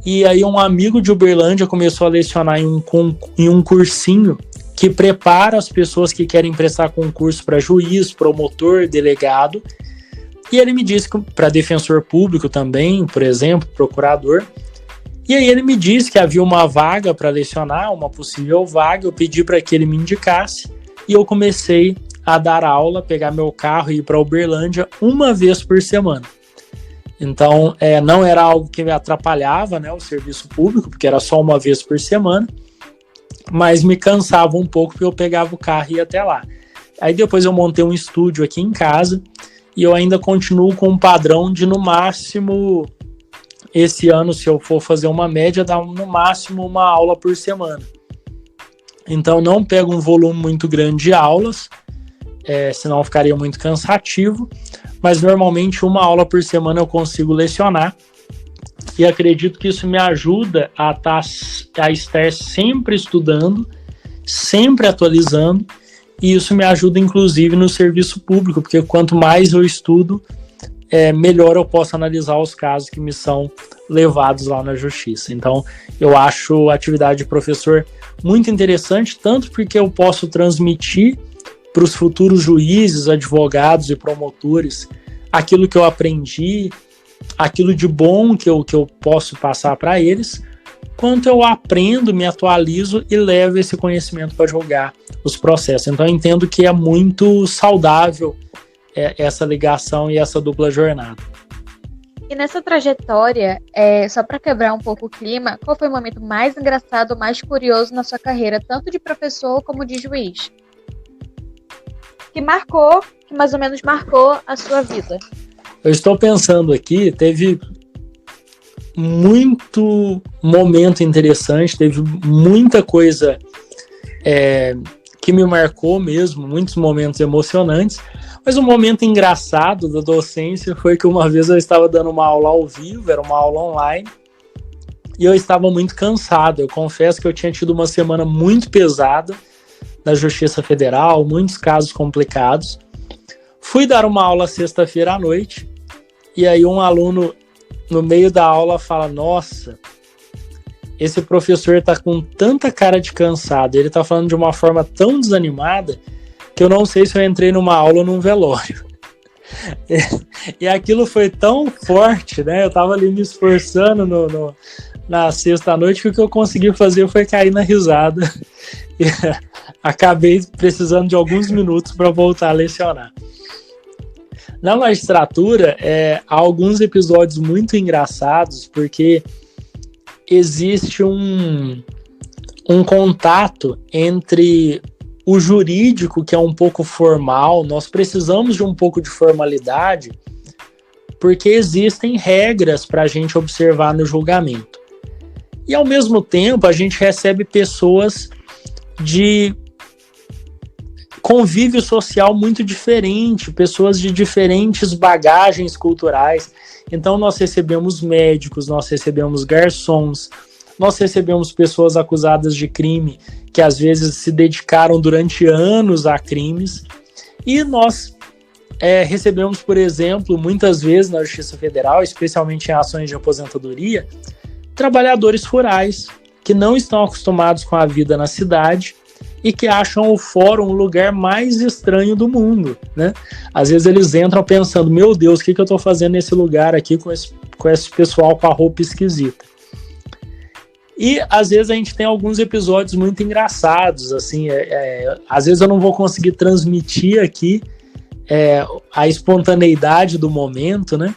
[SPEAKER 4] e aí um amigo de Uberlândia começou a lecionar em um cursinho que prepara as pessoas que querem prestar concurso para juiz, promotor, delegado, e ele me disse que para defensor público também, por exemplo, procurador. E aí ele me disse que havia uma vaga para lecionar, uma possível vaga, eu pedi para que ele me indicasse, e eu comecei a dar aula, pegar meu carro e ir para Uberlândia uma vez por semana. Então, não era algo que me atrapalhava, né, o serviço público, porque era só uma vez por semana, mas me cansava um pouco porque eu pegava o carro e ia até lá. Aí depois eu montei um estúdio aqui em casa e eu ainda continuo com um padrão de, no máximo, esse ano, se eu for fazer uma média, dá no máximo uma aula por semana. Então não pego um volume muito grande de aulas, senão ficaria muito cansativo, mas normalmente uma aula por semana eu consigo lecionar e acredito que isso me ajuda a estar sempre estudando, sempre atualizando, e isso me ajuda inclusive no serviço público, porque quanto mais eu estudo, melhor eu posso analisar os casos que me são levados lá na justiça. Então eu acho a atividade de professor muito interessante, tanto porque eu posso transmitir para os futuros juízes, advogados e promotores aquilo que eu aprendi, aquilo de bom que eu posso passar para eles, quanto eu aprendo, me atualizo e levo esse conhecimento para julgar os processos. Então eu entendo que é muito saudável essa ligação e essa dupla jornada.
[SPEAKER 1] E nessa trajetória, só para quebrar um pouco o clima, qual foi o momento mais engraçado, mais curioso na sua carreira, tanto de professor como de juiz? Que mais ou menos marcou a sua vida?
[SPEAKER 4] Eu estou pensando aqui, teve muito momento interessante, teve muita coisa que me marcou mesmo, muitos momentos emocionantes, mas um momento engraçado da docência foi que uma vez eu estava dando uma aula ao vivo, era uma aula online, e eu estava muito cansado. Eu confesso que eu tinha tido uma semana muito pesada na Justiça Federal, muitos casos complicados. Fui dar uma aula sexta-feira à noite, e aí um aluno, no meio da aula, fala: nossa, esse professor está com tanta cara de cansado, ele está falando de uma forma tão desanimada, que eu não sei se eu entrei numa aula ou num velório. E aquilo foi tão forte, né? Eu estava ali me esforçando na sexta-noite, que o que eu consegui fazer foi cair na risada. E acabei precisando de alguns minutos para voltar a lecionar. Na magistratura, há alguns episódios muito engraçados, porque existe um contato entre o jurídico, que é um pouco formal. Nós precisamos de um pouco de formalidade, porque existem regras para a gente observar no julgamento. E, ao mesmo tempo, a gente recebe pessoas de convívio social muito diferente, pessoas de diferentes bagagens culturais. Então, nós recebemos médicos, nós recebemos garçons, nós recebemos pessoas acusadas de crime que às vezes se dedicaram durante anos a crimes, e nós recebemos, por exemplo, muitas vezes na Justiça Federal, especialmente em ações de aposentadoria, trabalhadores rurais que não estão acostumados com a vida na cidade e que acham o fórum o lugar mais estranho do mundo, né? Às vezes eles entram pensando: meu Deus, o que eu estou fazendo nesse lugar aqui com esse pessoal com a roupa esquisita? E às vezes a gente tem alguns episódios muito engraçados, assim, às vezes eu não vou conseguir transmitir aqui a espontaneidade do momento, né?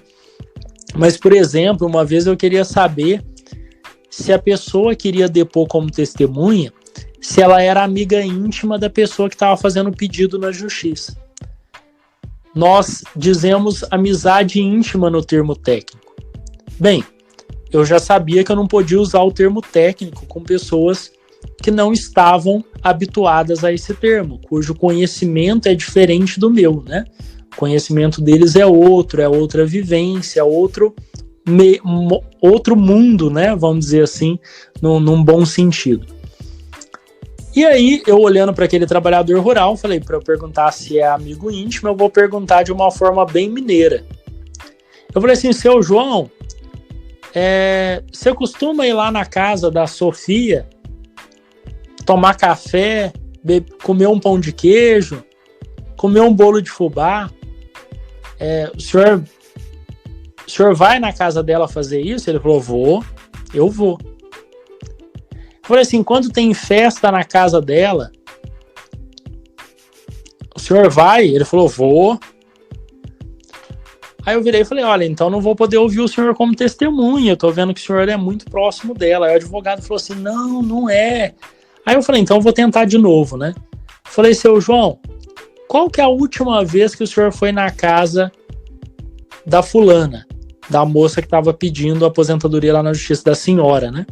[SPEAKER 4] Mas, por exemplo, uma vez eu queria saber se a pessoa queria depor como testemunha, se ela era amiga íntima da pessoa que estava fazendo o pedido na justiça. Nós dizemos amizade íntima no termo técnico. Bem, eu já sabia que eu não podia usar o termo técnico com pessoas que não estavam habituadas a esse termo, cujo conhecimento é diferente do meu, né? O conhecimento deles é outra vivência, outro mundo, né? Vamos dizer assim, num bom sentido. E aí, eu olhando para aquele trabalhador rural, falei: para eu perguntar se é amigo íntimo, eu vou perguntar de uma forma bem mineira. Eu falei assim: seu João, você costuma ir lá na casa da Sofia, tomar café, comer um pão de queijo, comer um bolo de fubá? O senhor vai na casa dela fazer isso? Ele falou: eu vou. Eu falei assim: quando tem festa na casa dela, o senhor vai? Ele falou, vou. Aí eu virei e falei, olha, então não vou poder ouvir o senhor como testemunha, eu tô vendo que o senhor é muito próximo dela. Aí o advogado falou assim, não é. Aí eu falei, então eu vou tentar de novo, né? Falei, seu João, qual que é a última vez que o senhor foi na casa da fulana, da moça que estava pedindo a aposentadoria lá na justiça, da senhora, né?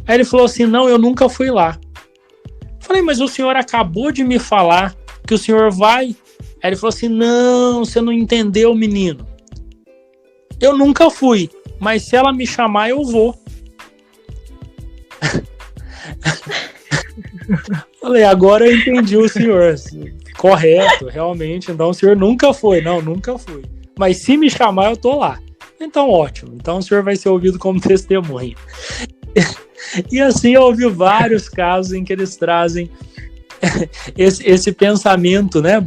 [SPEAKER 4] Aí ele falou assim, não, eu nunca fui lá. Falei, mas o senhor acabou de me falar que o senhor vai. Aí ele falou assim, não, você não entendeu, menino. Eu nunca fui, mas se ela me chamar, eu vou. Falei, agora eu entendi o senhor. Correto, realmente. Então o senhor nunca foi. Não, nunca fui. Mas se me chamar, eu tô lá. Então, ótimo. Então o senhor vai ser ouvido como testemunha. E assim eu ouvi vários casos em que eles trazem esse pensamento, né?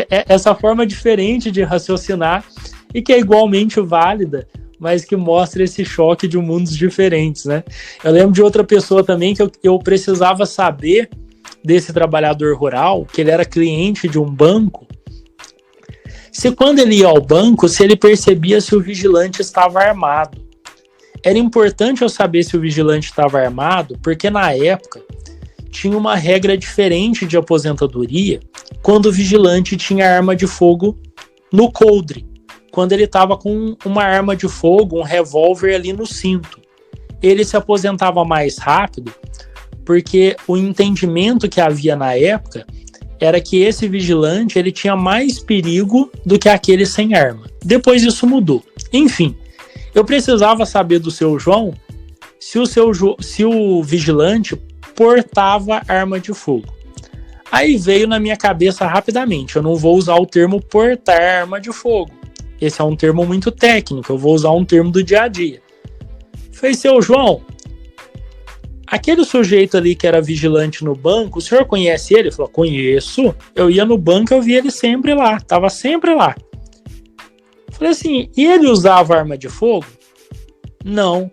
[SPEAKER 4] Essa forma diferente de raciocinar e que é igualmente válida, mas que mostra esse choque de mundos diferentes, né? Eu lembro de outra pessoa também que eu precisava saber desse trabalhador rural, que ele era cliente de um banco, se quando ele ia ao banco, se ele percebia se o vigilante estava armado. Era importante eu saber se o vigilante estava armado, porque na época tinha uma regra diferente de aposentadoria quando o vigilante tinha arma de fogo no coldre, quando ele estava com uma arma de fogo, um revólver ali no cinto. Ele se aposentava mais rápido, porque o entendimento que havia na época era que esse vigilante ele tinha mais perigo do que aquele sem arma. Depois isso mudou. Enfim, eu precisava saber do seu João se o vigilante portava arma de fogo. Aí veio na minha cabeça rapidamente, eu não vou usar o termo portar arma de fogo. Esse é um termo muito técnico, eu vou usar um termo do dia a dia. Falei, seu João, aquele sujeito ali que era vigilante no banco, o senhor conhece ele? Ele falou, conheço. Eu ia no banco, eu via ele sempre lá, estava sempre lá. Falei assim, e ele usava arma de fogo? Não.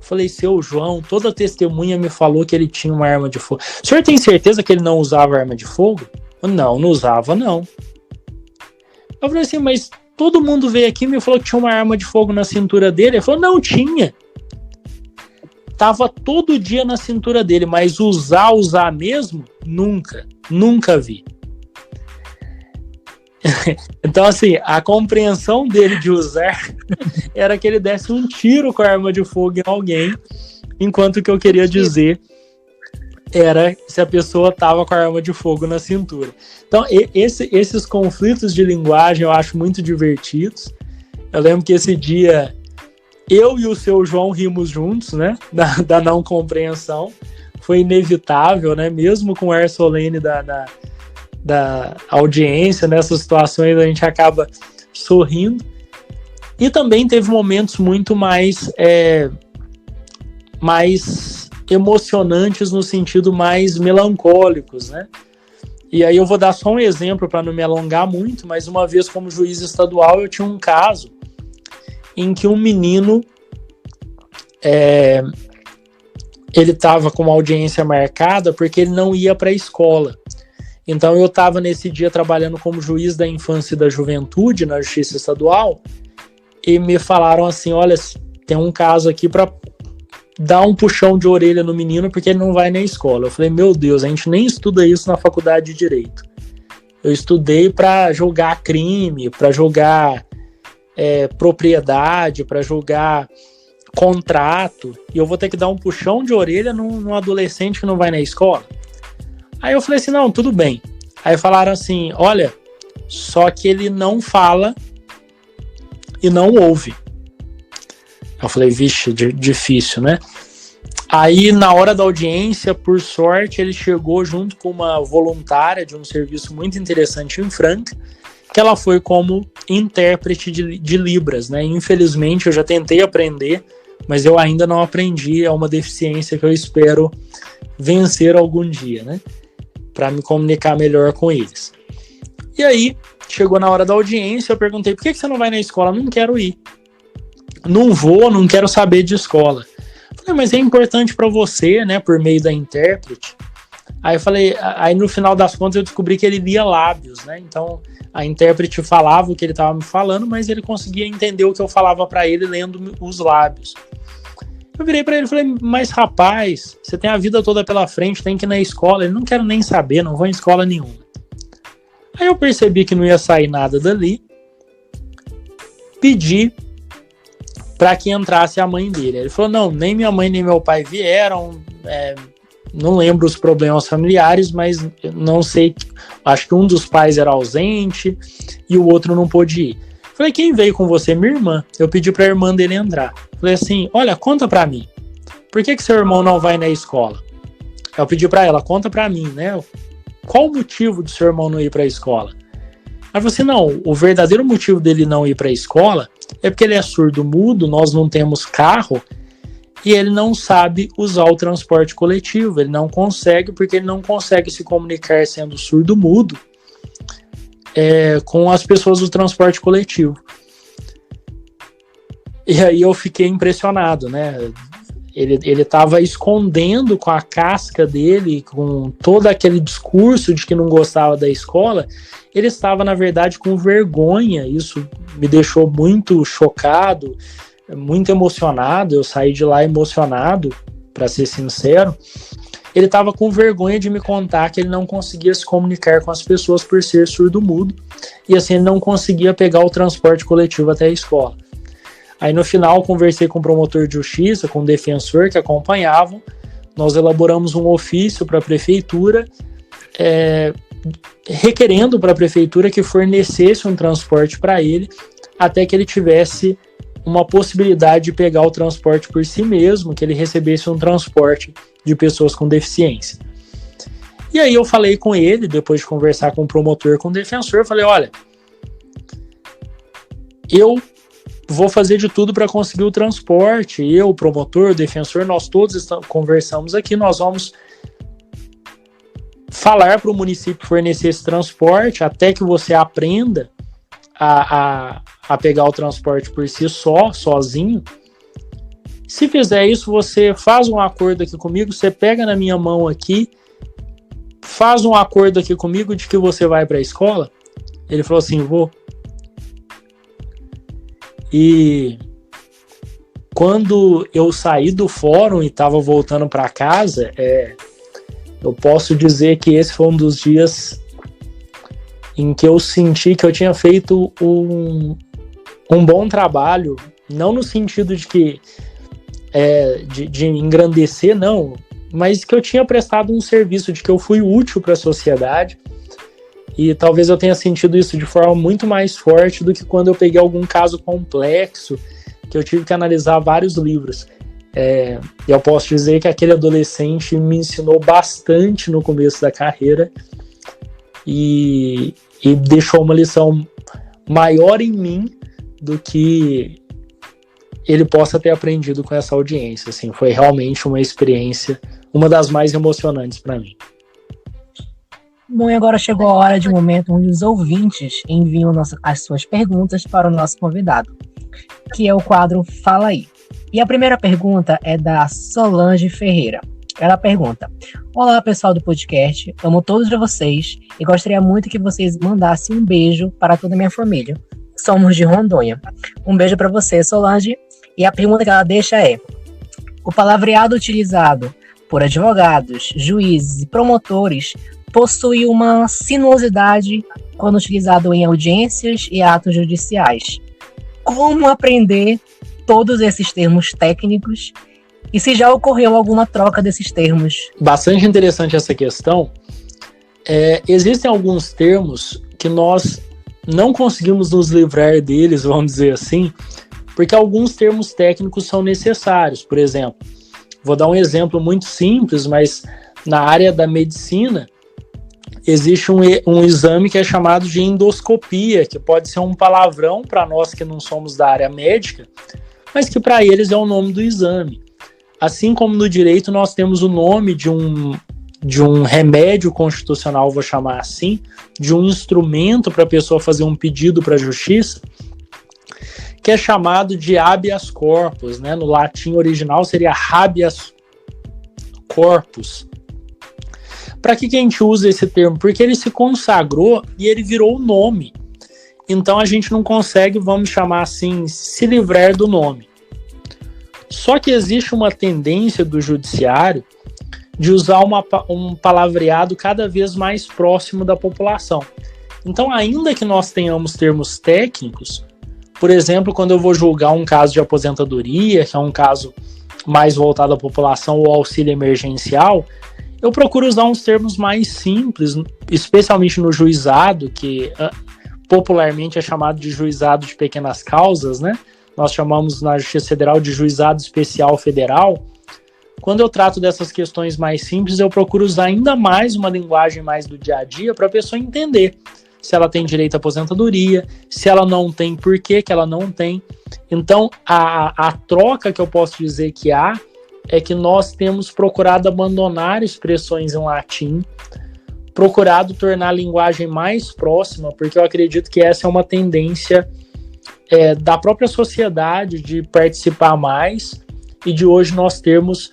[SPEAKER 4] Falei, seu João, toda testemunha me falou que ele tinha uma arma de fogo. O senhor tem certeza que ele não usava arma de fogo? Não usava, não. Eu falei assim, mas todo mundo veio aqui e me falou que tinha uma arma de fogo na cintura dele. Ele falou, não tinha. Tava todo dia na cintura dele, mas usar mesmo? Nunca vi. Então, assim, a compreensão dele de usar era que ele desse um tiro com a arma de fogo em alguém, enquanto o que eu queria dizer era se a pessoa estava com a arma de fogo na cintura. Então, esses conflitos de linguagem eu acho muito divertidos. Eu lembro que esse dia eu e o seu João rimos juntos, né, da não compreensão. Foi inevitável, né, mesmo com o ar solene da audiência, nessas situações a gente acaba sorrindo. E também teve momentos muito mais emocionantes no sentido mais melancólicos, né? E aí eu vou dar só um exemplo para não me alongar muito, mas uma vez como juiz estadual eu tinha um caso em que um menino ele estava com uma audiência marcada porque ele não ia para a escola. Então eu estava nesse dia trabalhando como juiz da infância e da juventude na Justiça Estadual e me falaram assim, olha, tem um caso aqui para dar um puxão de orelha no menino porque ele não vai na escola. Eu falei, meu Deus, a gente nem estuda isso na faculdade de Direito. Eu estudei para julgar crime, para julgar propriedade, para julgar contrato, e eu vou ter que dar um puxão de orelha num adolescente que não vai na escola? Aí eu falei assim, não, tudo bem. Aí falaram assim, olha, só que ele não fala e não ouve. Eu falei, vixe, difícil, né? Aí na hora da audiência, por sorte, ele chegou junto com uma voluntária de um serviço muito interessante em Franca, que ela foi como intérprete de Libras, né? Infelizmente eu já tentei aprender, mas eu ainda não aprendi, é uma deficiência que eu espero vencer algum dia, né? Para me comunicar melhor com eles. E aí, chegou na hora da audiência, eu perguntei, por que você não vai na escola? Não quero ir. Não vou, não quero saber de escola. Eu falei, mas é importante para você, né, por meio da intérprete. Aí eu falei, aí no final das contas eu descobri que ele lia lábios, né? Então a intérprete falava o que ele estava me falando, mas ele conseguia entender o que eu falava para ele lendo os lábios. Eu virei para ele e falei, mas rapaz, você tem a vida toda pela frente, tem que ir na escola. Ele, não quero nem saber, não vou em escola nenhuma. Aí eu percebi que não ia sair nada dali, pedi para que entrasse a mãe dele. Ele falou, não, nem minha mãe nem meu pai vieram, não lembro os problemas familiares, mas não sei, acho que um dos pais era ausente e o outro não pôde ir. Falei, quem veio com você? Minha irmã. Eu pedi para a irmã dele entrar. Falei assim, olha, conta para mim, por que seu irmão não vai na escola? Eu pedi para ela, conta para mim, né? Qual o motivo do seu irmão não ir para a escola? Ela falou assim, não, o verdadeiro motivo dele não ir para a escola é porque ele é surdo-mudo, nós não temos carro, e ele não sabe usar o transporte coletivo, ele não consegue, porque ele não consegue se comunicar sendo surdo-mudo com as pessoas do transporte coletivo. E aí eu fiquei impressionado, né? Ele estava escondendo com a casca dele, com todo aquele discurso de que não gostava da escola, ele estava, na verdade, com vergonha. Isso me deixou muito chocado, muito emocionado. Eu saí de lá emocionado, para ser sincero. Ele estava com vergonha de me contar que ele não conseguia se comunicar com as pessoas por ser surdo-mudo, e assim ele não conseguia pegar o transporte coletivo até a escola. Aí no final conversei com o promotor de justiça, com o defensor que acompanhavam, nós elaboramos um ofício para a prefeitura, requerendo para a prefeitura que fornecesse um transporte para ele, até que ele tivesse uma possibilidade de pegar o transporte por si mesmo, que ele recebesse um transporte de pessoas com deficiência. E aí eu falei com ele, depois de conversar com o promotor, com o defensor, eu falei, olha, eu vou fazer de tudo para conseguir o transporte, eu, o promotor, o defensor, nós todos conversamos aqui, nós vamos falar para o município fornecer esse transporte até que você aprenda a pegar o transporte por si sozinho. Se fizer isso, você faz um acordo aqui comigo, você pega na minha mão aqui, faz um acordo aqui comigo de que você vai para a escola. Ele falou assim, vou. E quando eu saí do fórum e estava voltando para casa, eu posso dizer que esse foi um dos dias em que eu senti que eu tinha feito um bom trabalho, não no sentido de que de engrandecer, não, mas que eu tinha prestado um serviço, de que eu fui útil para a sociedade. E talvez eu tenha sentido isso de forma muito mais forte do que quando eu peguei algum caso complexo, que eu tive que analisar vários livros. Eu posso dizer que aquele adolescente me ensinou bastante no começo da carreira e deixou uma lição maior em mim do que ele possa ter aprendido com essa audiência. Assim, foi realmente uma experiência, uma das mais emocionantes para mim.
[SPEAKER 2] Bom, e agora chegou a hora de um momento onde os ouvintes enviam as suas perguntas para o nosso convidado, que é o quadro Fala Aí. E a primeira pergunta é da Solange Ferreira. Ela pergunta: olá, pessoal do podcast, amo todos vocês e gostaria muito que vocês mandassem um beijo para toda a minha família. Somos de Rondônia. Um beijo para você, Solange. E a pergunta que ela deixa é: o palavreado utilizado por advogados, juízes e promotores possui uma sinuosidade quando utilizado em audiências e atos judiciais. Como aprender todos esses termos técnicos e se já ocorreu alguma troca desses termos?
[SPEAKER 4] Bastante interessante essa questão. Existem alguns termos que nós não conseguimos nos livrar deles, vamos dizer assim, porque alguns termos técnicos são necessários. Por exemplo, vou dar um exemplo muito simples, mas na área da medicina, existe um exame que é chamado de endoscopia, que pode ser um palavrão para nós que não somos da área médica, mas que para eles é o nome do exame. Assim como no direito nós temos o nome de um remédio constitucional, vou chamar assim, de um instrumento para a pessoa fazer um pedido para a justiça, que é chamado de habeas corpus, né? No latim original seria habeas corpus. Para que a gente usa esse termo? Porque ele se consagrou e ele virou o nome. Então a gente não consegue, vamos chamar assim, se livrar do nome. Só que existe uma tendência do judiciário de usar um palavreado cada vez mais próximo da população. Então, ainda que nós tenhamos termos técnicos, por exemplo, quando eu vou julgar um caso de aposentadoria, que é um caso mais voltado à população ou auxílio emergencial, eu procuro usar uns termos mais simples, especialmente no juizado, que popularmente é chamado de juizado de pequenas causas, né? Nós chamamos na Justiça Federal de juizado especial federal. Quando eu trato dessas questões mais simples, eu procuro usar ainda mais uma linguagem mais do dia a dia para a pessoa entender se ela tem direito à aposentadoria, se ela não tem, por que ela não tem. Então, a troca que eu posso dizer que há é que nós temos procurado abandonar expressões em latim, procurado tornar a linguagem mais próxima, porque eu acredito que essa é uma tendência da própria sociedade de participar mais e de hoje nós termos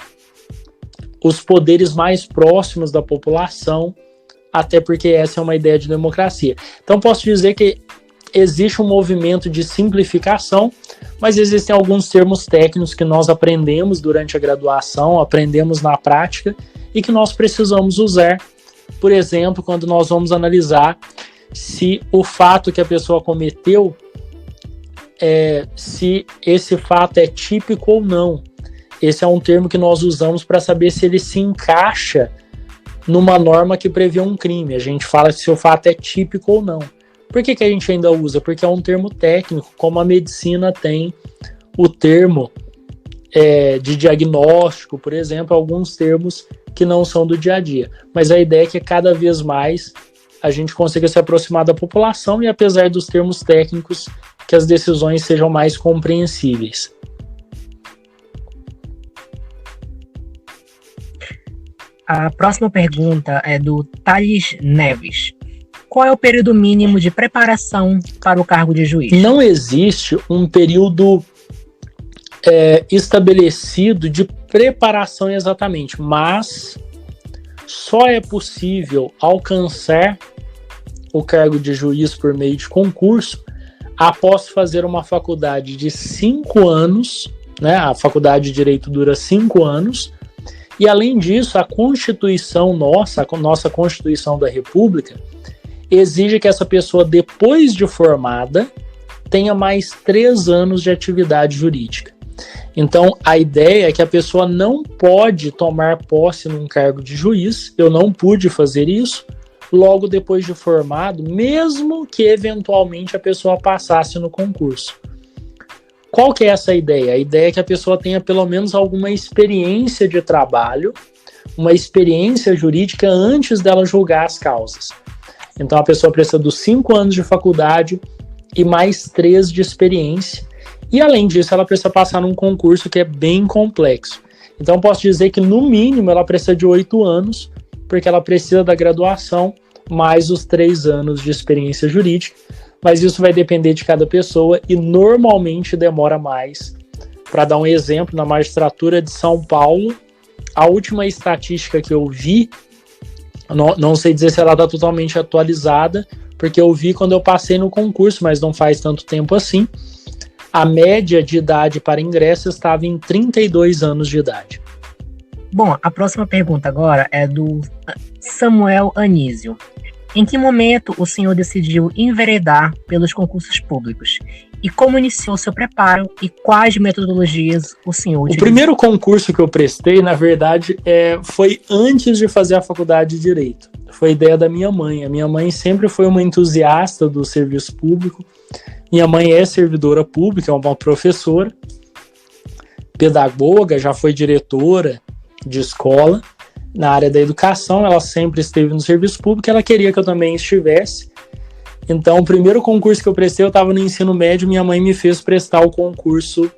[SPEAKER 4] os poderes mais próximos da população, até porque essa é uma ideia de democracia. Então posso dizer que existe um movimento de simplificação, mas existem alguns termos técnicos que nós aprendemos durante a graduação, aprendemos na prática e que nós precisamos usar, por exemplo, quando nós vamos analisar se o fato que a pessoa cometeu, se esse fato é típico ou não. Esse é um termo que nós usamos para saber se ele se encaixa numa norma que prevê um crime. A gente fala se o fato é típico ou não. Por que a gente ainda usa? Porque é um termo técnico, como a medicina tem o termo de diagnóstico, por exemplo, alguns termos que não são do dia a dia. Mas a ideia é que cada vez mais a gente consiga se aproximar da população e, apesar dos termos técnicos, que as decisões sejam mais compreensíveis.
[SPEAKER 2] A próxima pergunta é do Thales Neves. Qual é o período mínimo de preparação para o cargo de juiz?
[SPEAKER 4] Não existe um período estabelecido de preparação exatamente, mas só é possível alcançar o cargo de juiz por meio de concurso após fazer uma faculdade de 5 anos, né? A faculdade de Direito dura 5 anos, e além disso, a Constituição nossa Constituição da República, exige que essa pessoa, depois de formada, tenha mais 3 anos de atividade jurídica. Então, a ideia é que a pessoa não pode tomar posse num cargo de juiz, eu não pude fazer isso, logo depois de formado, mesmo que eventualmente a pessoa passasse no concurso. Qual que é essa ideia? A ideia é que a pessoa tenha pelo menos alguma experiência de trabalho, uma experiência jurídica antes dela julgar as causas. Então a pessoa precisa dos 5 anos de faculdade e mais 3 de experiência. E além disso, ela precisa passar num concurso que é bem complexo. Então posso dizer que no mínimo ela precisa de 8 anos, porque ela precisa da graduação mais os 3 anos de experiência jurídica. Mas isso vai depender de cada pessoa e normalmente demora mais. Para dar um exemplo, na magistratura de São Paulo, a última estatística que eu vi, não sei dizer se ela está totalmente atualizada, porque eu vi quando eu passei no concurso, mas não faz tanto tempo assim, a média de idade para ingresso estava em 32 anos de idade.
[SPEAKER 2] Bom, a próxima pergunta agora é do Samuel Anísio. Em que momento o senhor decidiu enveredar pelos concursos públicos? E como iniciou seu preparo e quais metodologias o senhor utilizou?
[SPEAKER 4] O primeiro concurso que eu prestei, na verdade, foi antes de fazer a faculdade de Direito. Foi ideia da minha mãe. A minha mãe sempre foi uma entusiasta do serviço público. Minha mãe é servidora pública, é uma professora, pedagoga, já foi diretora de escola. Na área da educação, ela sempre esteve no serviço público, ela queria que eu também estivesse. Então, o primeiro concurso que eu prestei, eu estava no ensino médio, minha mãe me fez prestar o concurso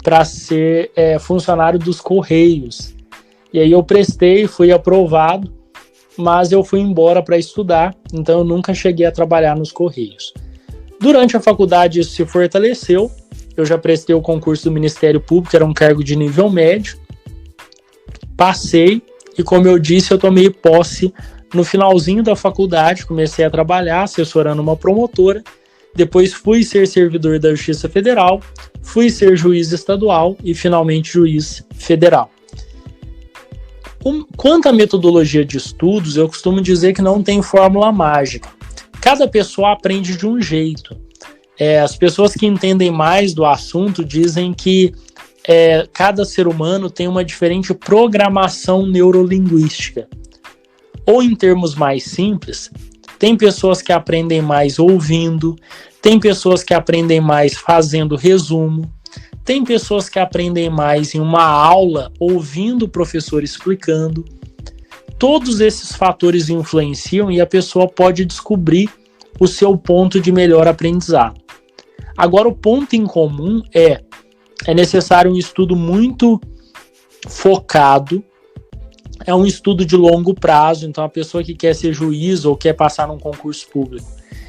[SPEAKER 4] para ser funcionário dos Correios. E aí eu prestei, fui aprovado, mas eu fui embora para estudar, então eu nunca cheguei a trabalhar nos Correios. Durante a faculdade isso se fortaleceu, eu já prestei o concurso do Ministério Público, era um cargo de nível médio, passei, e como eu disse, eu tomei posse no finalzinho da faculdade, comecei a trabalhar assessorando uma promotora, depois fui ser servidor da Justiça Federal, fui ser juiz estadual e finalmente juiz federal. Quanto à metodologia de estudos, eu costumo dizer que não tem fórmula mágica. Cada pessoa aprende de um jeito. As pessoas que entendem mais do assunto dizem que cada ser humano tem uma diferente programação neurolinguística. Ou em termos mais simples, tem pessoas que aprendem mais ouvindo, tem pessoas que aprendem mais fazendo resumo, tem pessoas que aprendem mais em uma aula ouvindo o professor explicando. Todos esses fatores influenciam e a pessoa pode descobrir o seu ponto de melhor aprendizado. Agora, o ponto em comum é necessário um estudo muito focado, é um estudo de longo prazo. Então a pessoa que quer ser juiz ou quer passar num concurso público,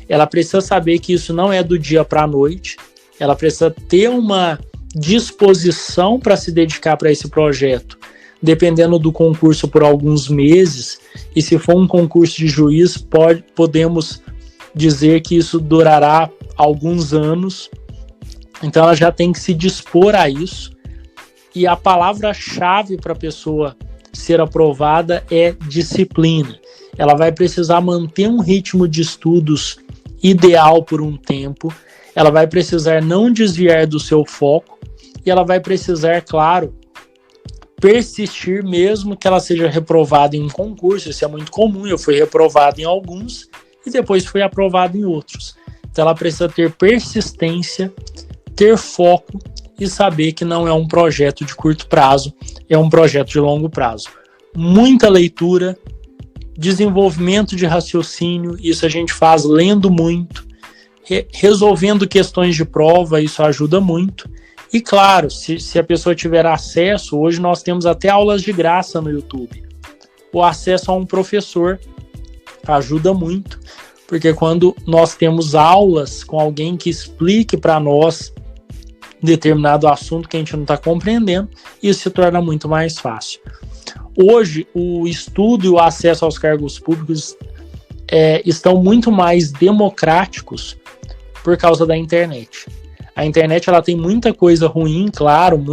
[SPEAKER 4] ela precisa saber que isso não é do dia para a noite, ela precisa ter uma disposição para se dedicar para esse projeto, dependendo do concurso por alguns meses, e se for um concurso de juiz, podemos dizer que isso durará alguns anos. Então ela já tem que se dispor a isso, e a palavra-chave para a pessoa ser aprovada é disciplina. Ela vai precisar manter um ritmo de estudos ideal por um tempo, ela vai precisar não desviar do seu foco, e ela vai precisar, claro, persistir mesmo que ela seja reprovada em um concurso. Isso é muito comum, eu fui reprovado em alguns e depois fui aprovado em outros. Então ela precisa ter persistência, ter foco e saber que não é um projeto de curto prazo, é um projeto de longo prazo. Muita leitura, desenvolvimento de raciocínio, isso a gente faz lendo muito, resolvendo questões de prova, isso ajuda muito. E claro, se a pessoa tiver acesso, hoje nós temos até aulas de graça no YouTube. O acesso a um professor ajuda muito, porque quando nós temos aulas com alguém que explique para nós determinado assunto que a gente não está compreendendo, isso se torna muito mais fácil. Hoje, o estudo e o acesso aos cargos públicos estão muito mais democráticos por causa da internet. A internet ela tem muita coisa ruim, claro,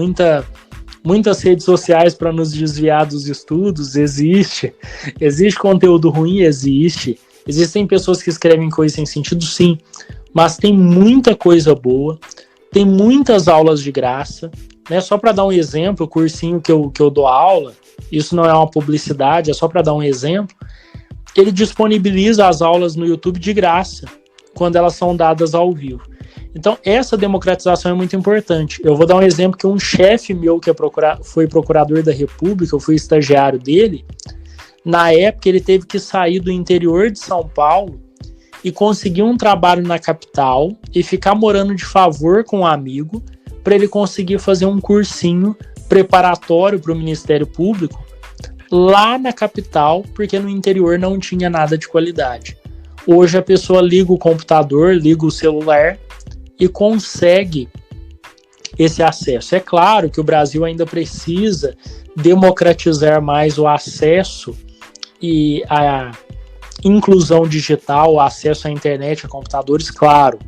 [SPEAKER 4] muitas redes sociais para nos desviar dos estudos, existe conteúdo ruim, existem pessoas que escrevem coisas sem sentido, sim, mas tem muita coisa boa, tem muitas aulas de graça, né? Só para dar um exemplo, o cursinho que eu dou aula, isso não é uma publicidade, é só para dar um exemplo, ele disponibiliza as aulas no YouTube de graça, quando elas são dadas ao vivo. Então, essa democratização é muito importante. Eu vou dar um exemplo que um chefe meu que foi procurador da República, eu fui estagiário dele, na época ele teve que sair do interior de São Paulo e conseguir um trabalho na capital e ficar morando de favor com um amigo para ele conseguir fazer um cursinho preparatório para o Ministério Público lá na capital, porque no interior não tinha nada de qualidade. Hoje a pessoa liga o computador, liga o celular e consegue esse acesso. É claro que o Brasil ainda precisa democratizar mais o acesso e a inclusão digital, o acesso à internet, a computadores, claro.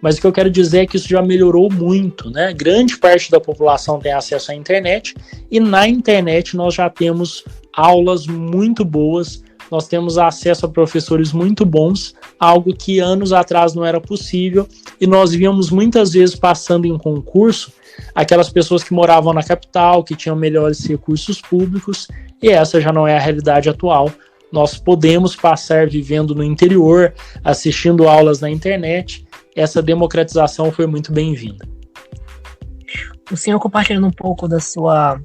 [SPEAKER 4] Mas o que eu quero dizer é que isso já melhorou muito, né? Grande parte da população tem acesso à internet e na internet nós já temos aulas muito boas, nós temos acesso a professores muito bons, algo que anos atrás não era possível, e nós víamos muitas vezes passando em concurso aquelas pessoas que moravam na capital, que tinham melhores recursos públicos, e essa já não é a realidade atual. Nós podemos passar vivendo no interior, assistindo aulas na internet. Essa democratização foi muito bem-vinda.
[SPEAKER 2] O senhor compartilhando um pouco da sua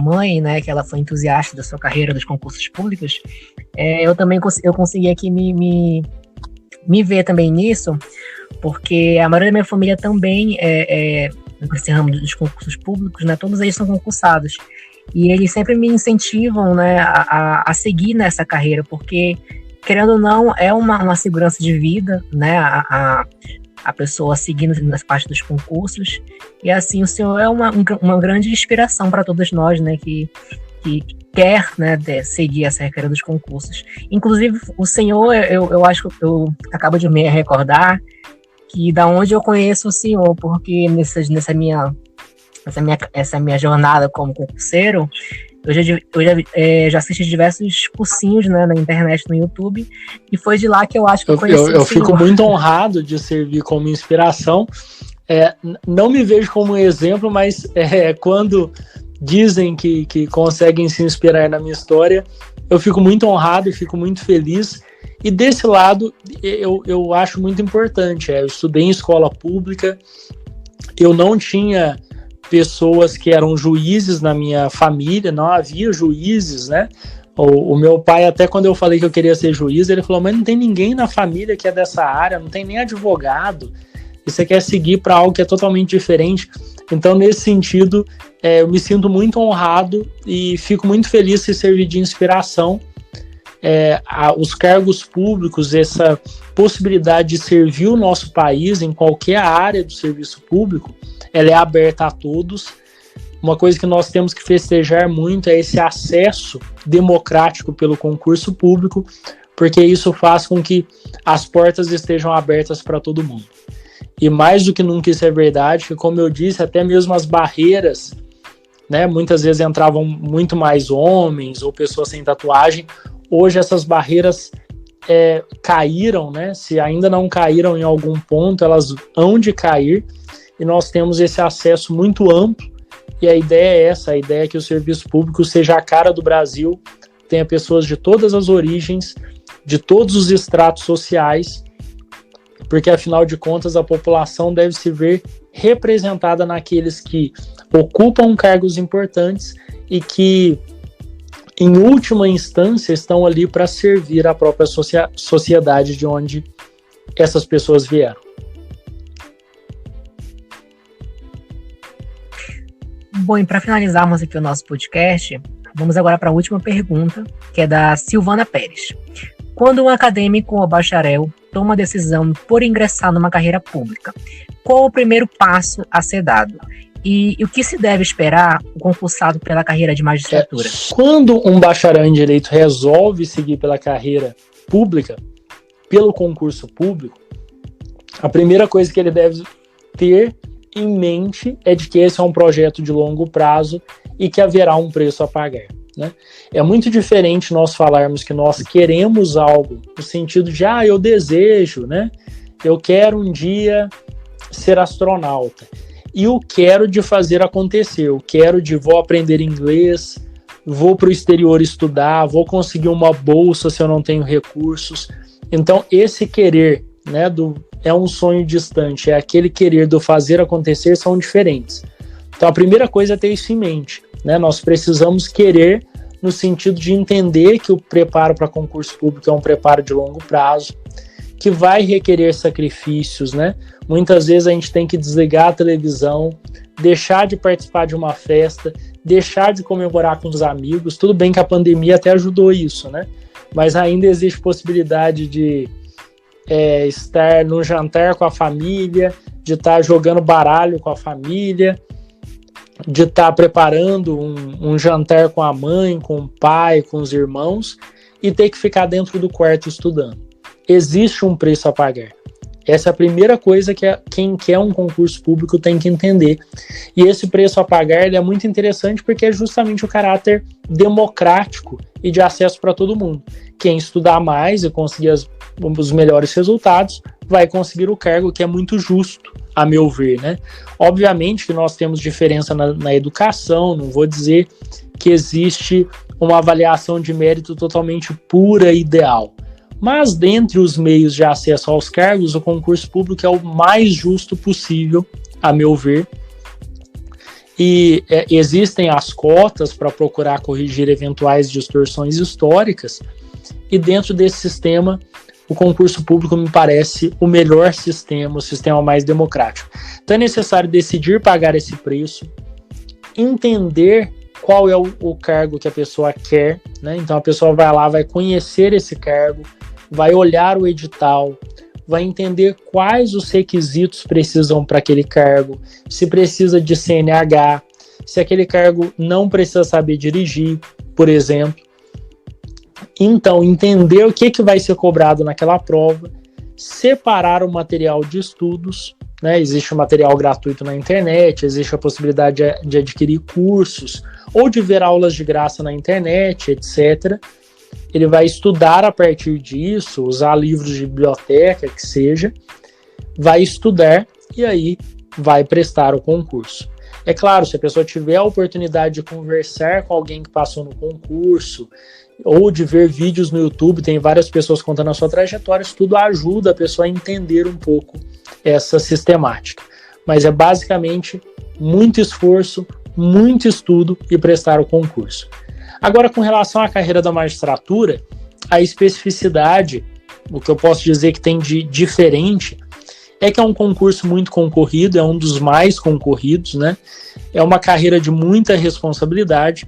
[SPEAKER 2] mãe, né, que ela foi entusiasta da sua carreira dos concursos públicos, eu também consegui aqui me ver também nisso, porque a maioria da minha família também nesse ramo dos concursos públicos, né, todos eles são concursados, e eles sempre me incentivam, né, a seguir nessa carreira, porque, querendo ou não, é uma segurança de vida, né, a pessoa seguindo nas partes dos concursos, e assim o senhor é uma grande inspiração para todos nós, né, que quer, né, seguir essa carreira dos concursos. Inclusive, o senhor, eu acho que eu acabo de me recordar que da onde eu conheço o senhor, porque nessa minha jornada como concurseiro, já assisti diversos cursinhos, né, na internet, no YouTube, e foi de lá que eu acho que eu conheci
[SPEAKER 4] eu fico muito honrado de servir como inspiração. Não me vejo como um exemplo, mas quando dizem que conseguem se inspirar na minha história, eu fico muito honrado e fico muito feliz. E desse lado, eu acho muito importante. Eu estudei em escola pública, eu não tinha pessoas que eram juízes na minha família, não havia juízes, né? O meu pai, até quando eu falei que eu queria ser juiz, ele falou, mas não tem ninguém na família que é dessa área, não tem nem advogado, e você quer seguir para algo que é totalmente diferente. Então, nesse sentido, eu me sinto muito honrado e fico muito feliz de servir de inspiração. Os cargos públicos, essa possibilidade de servir o nosso país em qualquer área do serviço público, ela é aberta a todos. Uma coisa que nós temos que festejar muito é esse acesso democrático pelo concurso público, porque isso faz com que as portas estejam abertas para todo mundo. E mais do que nunca isso é verdade, que, como eu disse, até mesmo as barreiras, né, muitas vezes entravam muito mais homens ou pessoas sem tatuagem. Hoje essas barreiras caíram, né? Se ainda não caíram em algum ponto, elas hão de cair, e nós temos esse acesso muito amplo. E a ideia é essa, a ideia é que o serviço público seja a cara do Brasil, tenha pessoas de todas as origens, de todos os estratos sociais, porque afinal de contas a população deve se ver representada naqueles que ocupam cargos importantes e que, em última instância, estão ali para servir a própria sociedade de onde essas pessoas vieram.
[SPEAKER 2] Bom, e para finalizarmos aqui o nosso podcast, vamos agora para a última pergunta, que é da Silvana Pérez. Quando um acadêmico ou bacharel toma a decisão por ingressar numa carreira pública, qual o primeiro passo a ser dado? E o que se deve esperar o concursado pela carreira de magistratura?
[SPEAKER 4] Quando um bacharel em Direito resolve seguir pela carreira pública, pelo concurso público, a primeira coisa que ele deve ter em mente é de que esse é um projeto de longo prazo e que haverá um preço a pagar, né? É muito diferente nós falarmos que nós queremos algo no sentido de, eu desejo, né? Eu quero um dia ser astronauta. E o quero de fazer acontecer, eu quero de vou aprender inglês, vou para o exterior estudar, vou conseguir uma bolsa se eu não tenho recursos. Então esse querer, né, é um sonho distante, é aquele querer do fazer acontecer, são diferentes. Então a primeira coisa é ter isso em mente, né? Nós precisamos querer no sentido de entender que o preparo para concurso público é um preparo de longo prazo, que vai requerer sacrifícios, né? Muitas vezes a gente tem que desligar a televisão, deixar de participar de uma festa, deixar de comemorar com os amigos. Tudo bem que a pandemia até ajudou isso, né? Mas ainda existe possibilidade de estar num jantar com a família, de estar jogando baralho com a família, de estar preparando um jantar com a mãe, com o pai, com os irmãos, e ter que ficar dentro do quarto estudando. Existe um preço a pagar. Essa é a primeira coisa que quem quer um concurso público tem que entender. E esse preço a pagar ele é muito interessante porque é justamente o caráter democrático e de acesso para todo mundo. Quem estudar mais e conseguir os melhores resultados vai conseguir o cargo, que é muito justo, a meu ver, né? Obviamente que nós temos diferença na educação, não vou dizer que existe uma avaliação de mérito totalmente pura e ideal. Mas, dentre os meios de acesso aos cargos, o concurso público é o mais justo possível, a meu ver. E existem as cotas para procurar corrigir eventuais distorções históricas, e dentro desse sistema, o concurso público me parece o melhor sistema, o sistema mais democrático. Então é necessário decidir pagar esse preço, entender qual é o cargo que a pessoa quer, né? Então a pessoa vai lá, vai conhecer esse cargo, vai olhar o edital, vai entender quais os requisitos precisam para aquele cargo, se precisa de CNH, se aquele cargo não precisa saber dirigir. por exemplo. Então, entender o que vai ser cobrado naquela prova, separar o material de estudos, né? Existe o material gratuito na internet, existe a possibilidade de adquirir cursos ou de ver aulas de graça na internet, etc. Ele vai estudar a partir disso, usar livros de biblioteca, que seja, vai estudar e aí vai prestar o concurso. É claro, se a pessoa tiver a oportunidade de conversar com alguém que passou no concurso, ou de ver vídeos no YouTube, tem várias pessoas contando a sua trajetória, isso tudo ajuda a pessoa a entender um pouco essa sistemática. Mas é basicamente muito esforço, muito estudo e prestar o concurso. Agora, com relação à carreira da magistratura, a especificidade, o que eu posso dizer que tem de diferente, é que é um concurso muito concorrido, é um dos mais concorridos, né? É uma carreira de muita responsabilidade.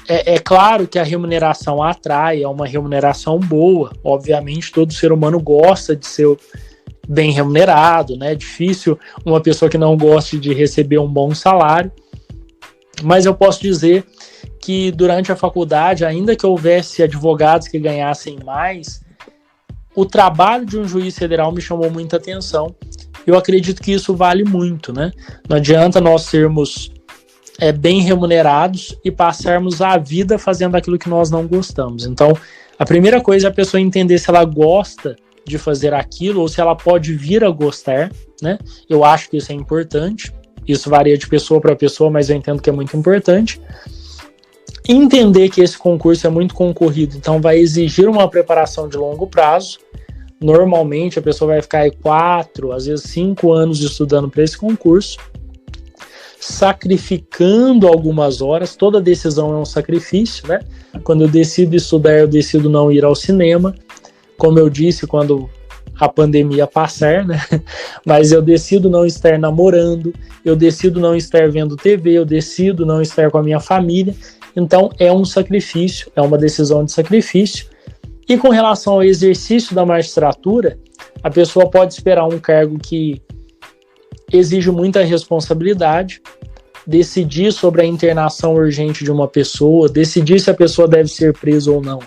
[SPEAKER 4] É claro que a remuneração atrai, é uma remuneração boa. Obviamente, todo ser humano gosta de ser bem remunerado, né? É difícil uma pessoa que não goste de receber um bom salário. Mas eu posso dizer que durante a faculdade, ainda que houvesse advogados que ganhassem mais, o trabalho de um juiz federal me chamou muita atenção. Eu acredito que isso vale muito, né? Não adianta nós sermos bem remunerados e passarmos a vida fazendo aquilo que nós não gostamos. Então, a primeira coisa é a pessoa entender se ela gosta de fazer aquilo ou se ela pode vir a gostar, né? Eu acho que isso é importante. Isso varia de pessoa para pessoa, mas eu entendo que é muito importante. Entender que esse concurso é muito concorrido, então vai exigir uma preparação de longo prazo. Normalmente a pessoa vai ficar aí 4, às vezes 5 anos estudando para esse concurso, sacrificando algumas horas. Toda decisão é um sacrifício, né? Quando eu decido estudar, eu decido não ir ao cinema, como eu disse, quando a pandemia passar, né? Mas eu decido não estar namorando, eu decido não estar vendo TV, eu decido não estar com a minha família. Então é um sacrifício, é uma decisão de sacrifício. E com relação ao exercício da magistratura, a pessoa pode esperar um cargo que exige muita responsabilidade, decidir sobre a internação urgente de uma pessoa, decidir se a pessoa deve ser presa ou não.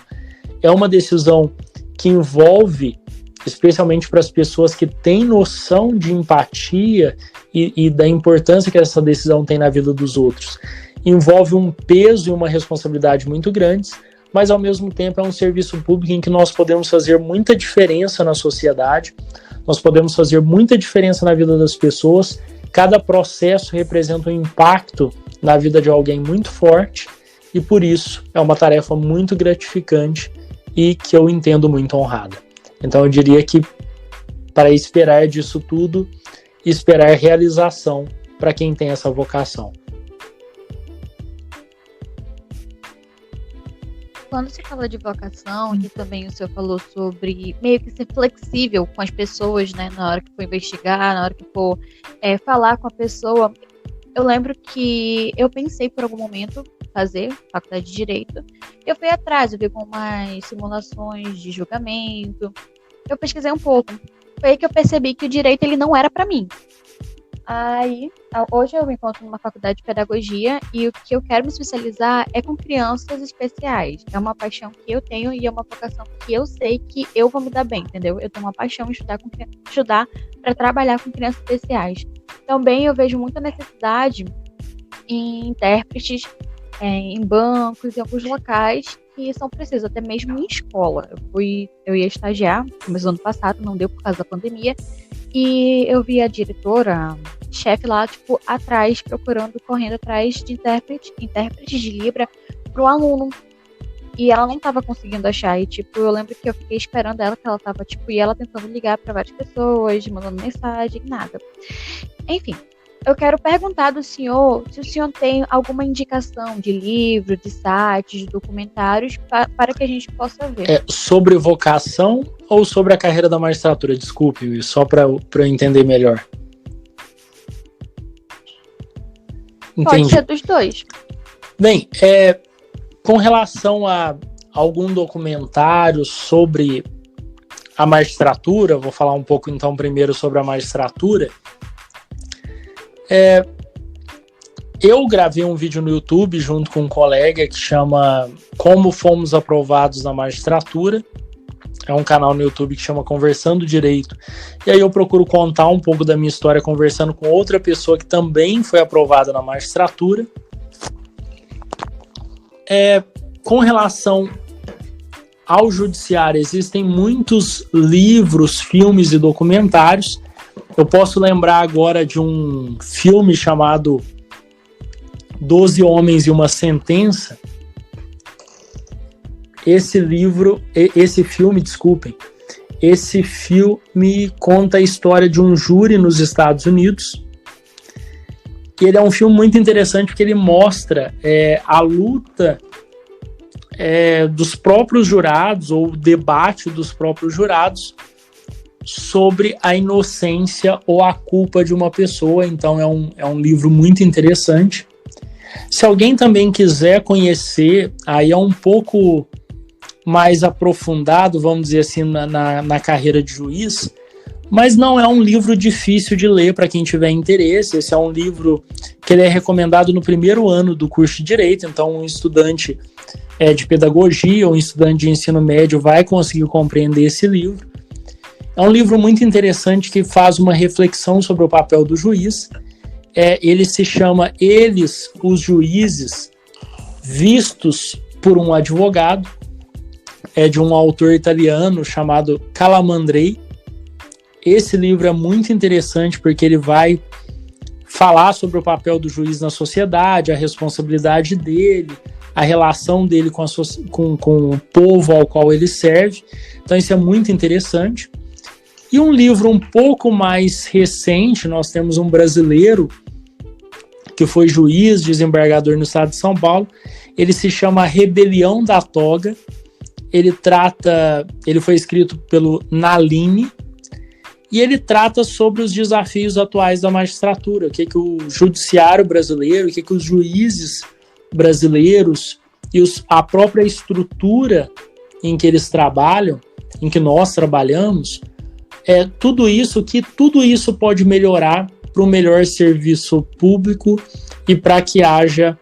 [SPEAKER 4] É uma decisão que envolve, especialmente para as pessoas que têm noção de empatia e da importância que essa decisão tem na vida dos outros, envolve um peso e uma responsabilidade muito grandes, mas ao mesmo tempo é um serviço público em que nós podemos fazer muita diferença na sociedade, nós podemos fazer muita diferença na vida das pessoas. Cada processo representa um impacto na vida de alguém muito forte e por isso é uma tarefa muito gratificante e que eu entendo muito honrada. Então eu diria que para esperar disso tudo, esperar realização para quem tem essa vocação.
[SPEAKER 1] Quando se fala de vocação, e também o senhor falou sobre meio que ser flexível com as pessoas, né, na hora que for investigar, na hora que for falar com a pessoa, eu lembro que eu pensei por algum momento fazer faculdade de Direito, eu fui atrás, eu vi algumas simulações de julgamento, eu pesquisei um pouco, foi aí que eu percebi que o Direito ele não era para mim. Aí, hoje eu me encontro numa faculdade de pedagogia e o que eu quero me especializar é com crianças especiais. É uma paixão que eu tenho e é uma vocação que eu sei que eu vou me dar bem, entendeu? Eu tenho uma paixão em estudar para trabalhar com crianças especiais. Também eu vejo muita necessidade em intérpretes, em bancos, em alguns locais que são precisos, até mesmo em escola. Eu ia estagiar, começo do ano passado, não deu por causa da pandemia, e eu vi a diretora, chefe lá, tipo, atrás, correndo atrás de intérpretes de Libra pro aluno. E ela não tava conseguindo achar. E, tipo, eu lembro que eu fiquei esperando ela, que ela tava, tipo, e ela tentando ligar para várias pessoas, mandando mensagem, nada. Enfim, eu quero perguntar do senhor se o senhor tem alguma indicação de livro, de sites, de documentários para que a gente possa ver.
[SPEAKER 4] Sobre vocação ou sobre a carreira da magistratura? Desculpe, só para eu entender melhor. Entendi.
[SPEAKER 1] Pode ser dos dois.
[SPEAKER 4] Bem, com relação a algum documentário sobre a magistratura, vou falar um pouco então primeiro sobre a magistratura. Eu gravei um vídeo no YouTube junto com um colega que chama Como Fomos Aprovados na Magistratura. É um canal no YouTube que chama Conversando Direito. E aí eu procuro contar um pouco da minha história conversando com outra pessoa que também foi aprovada na magistratura. Com relação ao judiciário, existem muitos livros, filmes e documentários. Eu posso lembrar agora de um filme chamado 12 Homens e uma Sentença. Esse filme conta a história de um júri nos Estados Unidos. Ele é um filme muito interessante porque ele mostra a luta dos próprios jurados, ou o debate dos próprios jurados sobre a inocência ou a culpa de uma pessoa. Então é um livro muito interessante. Se alguém também quiser conhecer, aí é um pouco mais aprofundado, vamos dizer assim, na carreira de juiz, mas não é um livro difícil de ler para quem tiver interesse. Esse é um livro que ele é recomendado no primeiro ano do curso de Direito, então um estudante de pedagogia ou um estudante de ensino médio vai conseguir compreender esse livro. É um livro muito interessante que faz uma reflexão sobre o papel do juiz. Ele se chama Eles, os Juízes, Vistos por um Advogado. É de um autor italiano chamado Calamandrei. Esse livro é muito interessante porque ele vai falar sobre o papel do juiz na sociedade, a responsabilidade dele, a relação dele com o povo ao qual ele serve. Então isso é muito interessante. E um livro um pouco mais recente, nós temos um brasileiro que foi juiz, desembargador no estado de São Paulo. Ele se chama Rebelião da Toga. Ele foi escrito pelo Nalini e ele trata sobre os desafios atuais da magistratura, o que o judiciário brasileiro, o que os juízes brasileiros e a própria estrutura em que eles trabalham, em que nós trabalhamos, tudo isso pode melhorar para um melhor serviço público e para que haja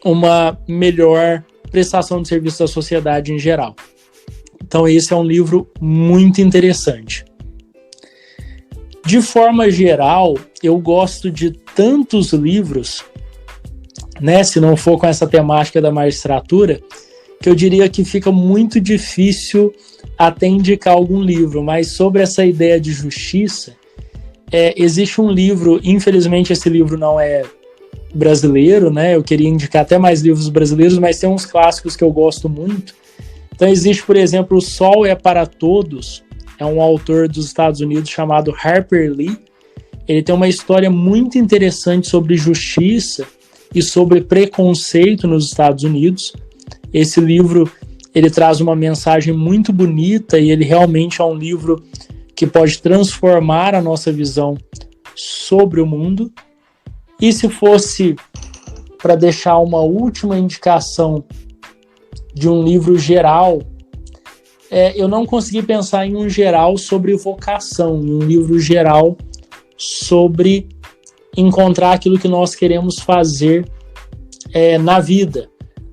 [SPEAKER 4] uma melhor prestação de serviço da sociedade em geral. Então esse é um livro muito interessante. De forma geral, eu gosto de tantos livros, se não for com essa temática da magistratura, que eu diria que fica muito difícil até indicar algum livro, mas sobre essa ideia de justiça, existe um livro, infelizmente esse livro não é brasileiro, eu queria indicar até mais livros brasileiros, mas tem uns clássicos que eu gosto muito. Então existe, por exemplo, O Sol é para Todos, é um autor dos Estados Unidos chamado Harper Lee. Ele tem uma história muito interessante sobre justiça e sobre preconceito nos Estados Unidos. Esse livro, ele traz uma mensagem muito bonita e ele realmente é um livro que pode transformar a nossa visão sobre o mundo. E se fosse para deixar uma última indicação de um livro geral, eu não consegui pensar em um geral sobre vocação, em um livro geral sobre encontrar aquilo que nós queremos fazer na vida.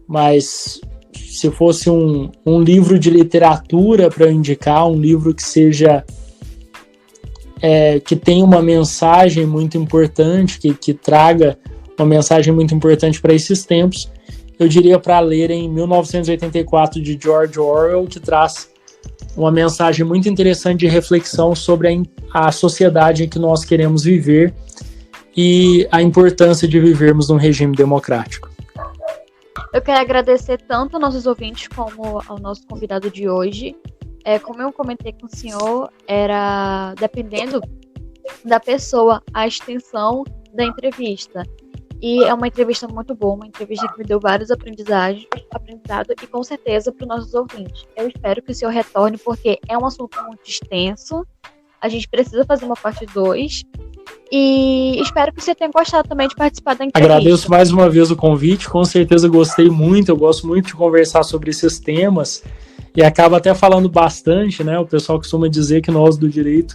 [SPEAKER 4] Mas se fosse um livro de literatura para indicar, um livro que seja que tenha uma mensagem muito importante, que traga uma mensagem muito importante para esses tempos, eu diria para ler em 1984 de George Orwell, que traz uma mensagem muito interessante de reflexão sobre a sociedade em que nós queremos viver e a importância de vivermos num regime democrático.
[SPEAKER 1] Eu quero agradecer tanto aos nossos ouvintes como ao nosso convidado de hoje. Como eu comentei com o senhor, era dependendo da pessoa a extensão da entrevista. E é uma entrevista muito boa, uma entrevista que me deu vários aprendizados e com certeza para os nossos ouvintes. Eu espero que o senhor retorne, porque é um assunto muito extenso. A gente precisa fazer uma parte 2. E espero que você tenha gostado também de participar da entrevista.
[SPEAKER 4] Agradeço mais uma vez o convite, com certeza gostei muito. Eu gosto muito de conversar sobre esses temas e acaba até falando bastante, O pessoal costuma dizer que nós do direito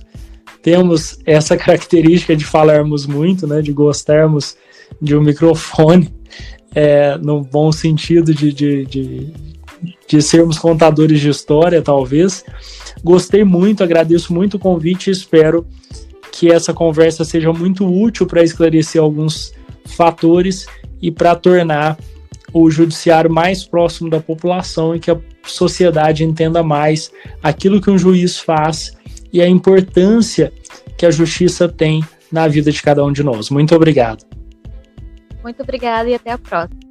[SPEAKER 4] temos essa característica de falarmos muito, né, de gostarmos de um microfone, no bom sentido de sermos contadores de história, talvez. Gostei muito, agradeço muito o convite e espero que essa conversa seja muito útil para esclarecer alguns fatores e para tornar o judiciário mais próximo da população e que a sociedade entenda mais aquilo que um juiz faz e a importância que a justiça tem na vida de cada um de nós. Muito obrigado.
[SPEAKER 1] Muito obrigada e até a próxima.